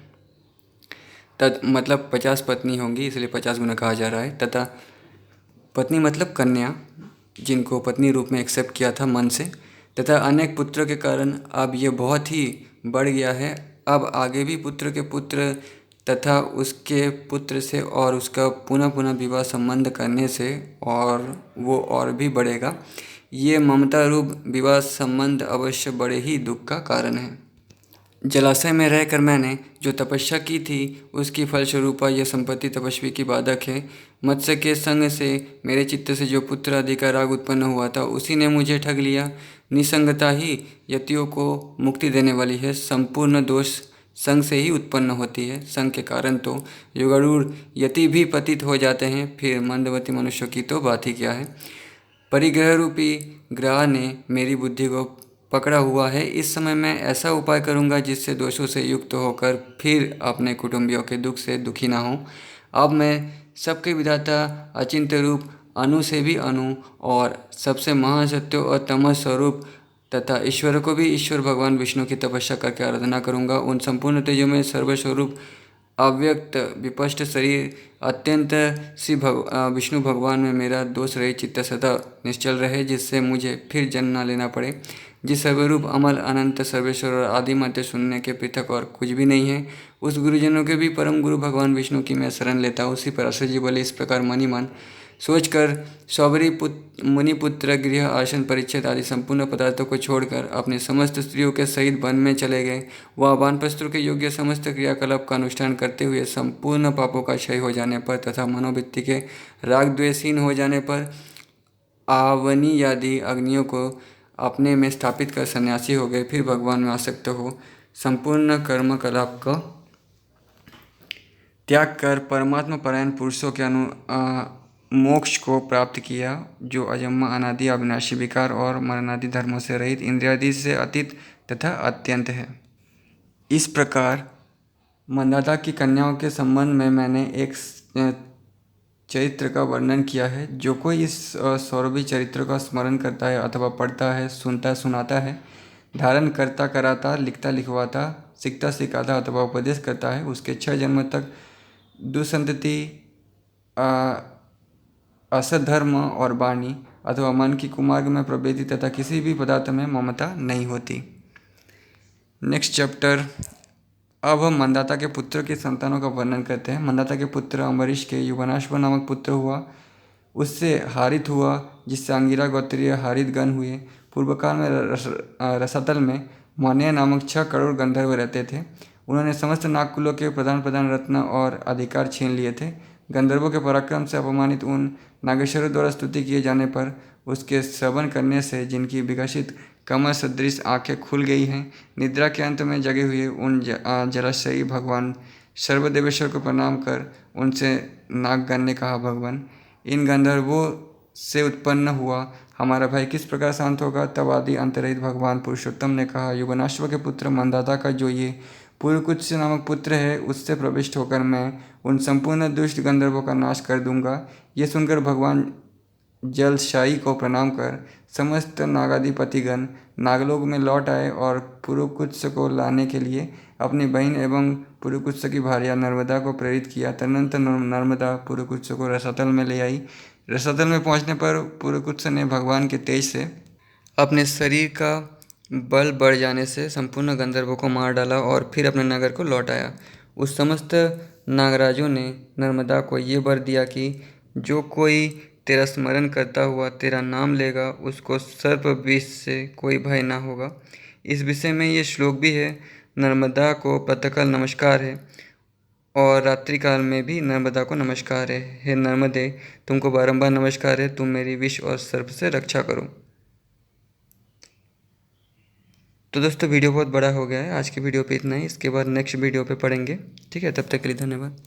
[SPEAKER 1] मतलब 50 पत्नी होंगी, इसलिए 50 गुना कहा जा रहा है। तथा पत्नी मतलब कन्या, जिनको पत्नी रूप में एक्सेप्ट किया था मन से, तथा अनेक पुत्रों के कारण अब ये बहुत ही बढ़ गया है। अब आगे भी पुत्र के पुत्र तथा उसके पुत्र से और उसका पुनः पुनः विवाह संबंध करने से और वो और भी बढ़ेगा। ये ममता रूप विवाह संबंध अवश्य बड़े ही दुख का कारण है। जलाशय में रहकर मैंने जो तपस्या की थी उसकी फलस्वरूपा यह संपत्ति तपस्वी की बाधक है। मत्स्य के संग से मेरे चित्त से जो पुत्र आदि का राग उत्पन्न हुआ था उसी ने मुझे ठग लिया। निसंगता ही यतियों को मुक्ति देने वाली है। संपूर्ण दोष संग से ही उत्पन्न होती है। संग के कारण तो युगारूढ़ यति भी पतित हो जाते हैं, फिर मंदवती मनुष्यों की तो बात ही क्या है। परिग्रह रूपी ग्रह ने मेरी बुद्धि को पकड़ा हुआ है। इस समय मैं ऐसा उपाय करूंगा जिससे दोषों से युक्त होकर फिर अपने कुटुंबियों के दुख से दुखी ना हो। अब मैं सबके विधाता अचिंत्य रूप अनु से भी अनु और सबसे महासत्य और तमस स्वरूप तथा ईश्वर को भी ईश्वर भगवान विष्णु की तपस्या करके आराधना करूंगा। उन संपूर्ण तेजों में सर्वस्वरूप अव्यक्त विपष्ट शरीर अत्यंत विष्णु भगवान में मेरा दोष रहित चित्त सदा निश्चल रहे, जिससे मुझे फिर जन्म न लेना पड़े। जिस सर्वरूप अमल अनंत सर्वेश्वर और आदि मध्य शून्य के पृथक और कुछ भी नहीं है, उस गुरुजनों के भी परम गुरु भगवान विष्णु की मैं शरण लेता हूँ। उसी पराशर जी बोले, इस प्रकार मनी मन सोचकर सौबरी मुनिपुत्र गृह आसन परिच्छेद आदि संपूर्ण पदार्थों को छोड़कर अपने समस्त स्त्रियों के सहित वन में चले गए। वह वानप्रस्थों के योग्य समस्त क्रियाकलाप का अनुष्ठान करते हुए संपूर्ण पापों का क्षय हो जाने पर तथा मनोवृत्ति के राग द्वेषहीन हो जाने पर आवनी आदि अग्नियों को अपने में स्थापित कर सन्यासी हो गए। फिर भगवान में आसक्त हो संपूर्ण कर्मकलाप का त्याग कर परमात्मा परायण पुरुषों के मोक्ष को प्राप्त किया, जो अजन्मा अनादि अविनाशी विकार और मरणादि धर्मों से रहित इंद्रियादि से अतीत तथा अत्यंत है। इस प्रकार मंदाता की कन्याओं के संबंध में मैंने एक चरित्र का वर्णन किया है। जो कोई इस सौरभी चरित्र का स्मरण करता है अथवा पढ़ता है, सुनता सुनाता है, धारण करता कराता, लिखता लिखवाता, सीखता सिखाता अथवा उपदेश करता है, उसके 6 जन्म तक दुसंतति असधर्म और वाणी अथवा मन की कुमार्ग में प्रवृत्ति तथा किसी भी पदार्थ में ममता नहीं होती। Next chapter. अब हम मंदाता के पुत्र के संतानों का वर्णन करते हैं। मंदाता के पुत्र अम्बरीश के युवनाश्व नामक पुत्र हुआ, उससे हारित हुआ, जिससे अंगिरा गोत्रीय हारित गण हुए। पूर्व काल में रसातल में मान्य नामक 6 करोड़ गंधर्व रहते थे। उन्होंने समस्त नागकुलों के प्रधान प्रधान रत्न और अधिकार छीन लिए थे। गंधर्वों के पराक्रम से अपमानित उन नागेश्वरों द्वारा स्तुति किए जाने पर उसके श्रवण करने से जिनकी विकसित कमल सदृश आंखें खुल गई हैं, निद्रा के अंत में जगे हुए उन जलाशयी भगवान सर्वदेवेश्वर को प्रणाम कर उनसे नागगण ने कहा, भगवान इन गंधर्वों से उत्पन्न हुआ हमारा भय किस प्रकार शांत होगा। तब आदि अंतरहित भगवान पुरुषोत्तम ने कहा, युवनाश्व के पुत्र मंदाता का जो ये पूर्वकुत्स नामक पुत्र है, उससे प्रविष्ट होकर मैं उन संपूर्ण दुष्ट गंधर्वों का नाश कर दूंगा। ये सुनकर भगवान जलशायी को प्रणाम कर समस्त नागाधिपतिगण नागलोक में लौट आए और पुरुकुत्स को लाने के लिए अपनी बहन एवं पुरुकुत्स की भार्या नर्मदा को प्रेरित किया। तदनंतर नर्मदा पुरुकुत्स को रसातल में ले आई। रसातल में पहुंचने पर पुरुकुत्स ने भगवान के तेज से अपने शरीर का बल बढ़ जाने से संपूर्ण गंधर्वों को मार डाला और फिर अपने नगर को लौट आया। उस समस्त नागराजों ने नर्मदा को ये वर दिया कि जो कोई तेरा स्मरण करता हुआ तेरा नाम लेगा उसको सर्प विष से कोई भय ना होगा। इस विषय में ये श्लोक भी है। नर्मदा को प्रातःकाल नमस्कार है और रात्रि काल में भी नर्मदा को नमस्कार है। हे नर्मदे, तुमको बारंबार नमस्कार है, तुम मेरी विष और सर्प से रक्षा करो। तो दोस्तों वीडियो बहुत बड़ा हो गया है, आज की वीडियो पे इतना ही। इसके बाद नेक्स्ट वीडियो पे पढ़ेंगे। ठीक है, तब तक के लिए धन्यवाद।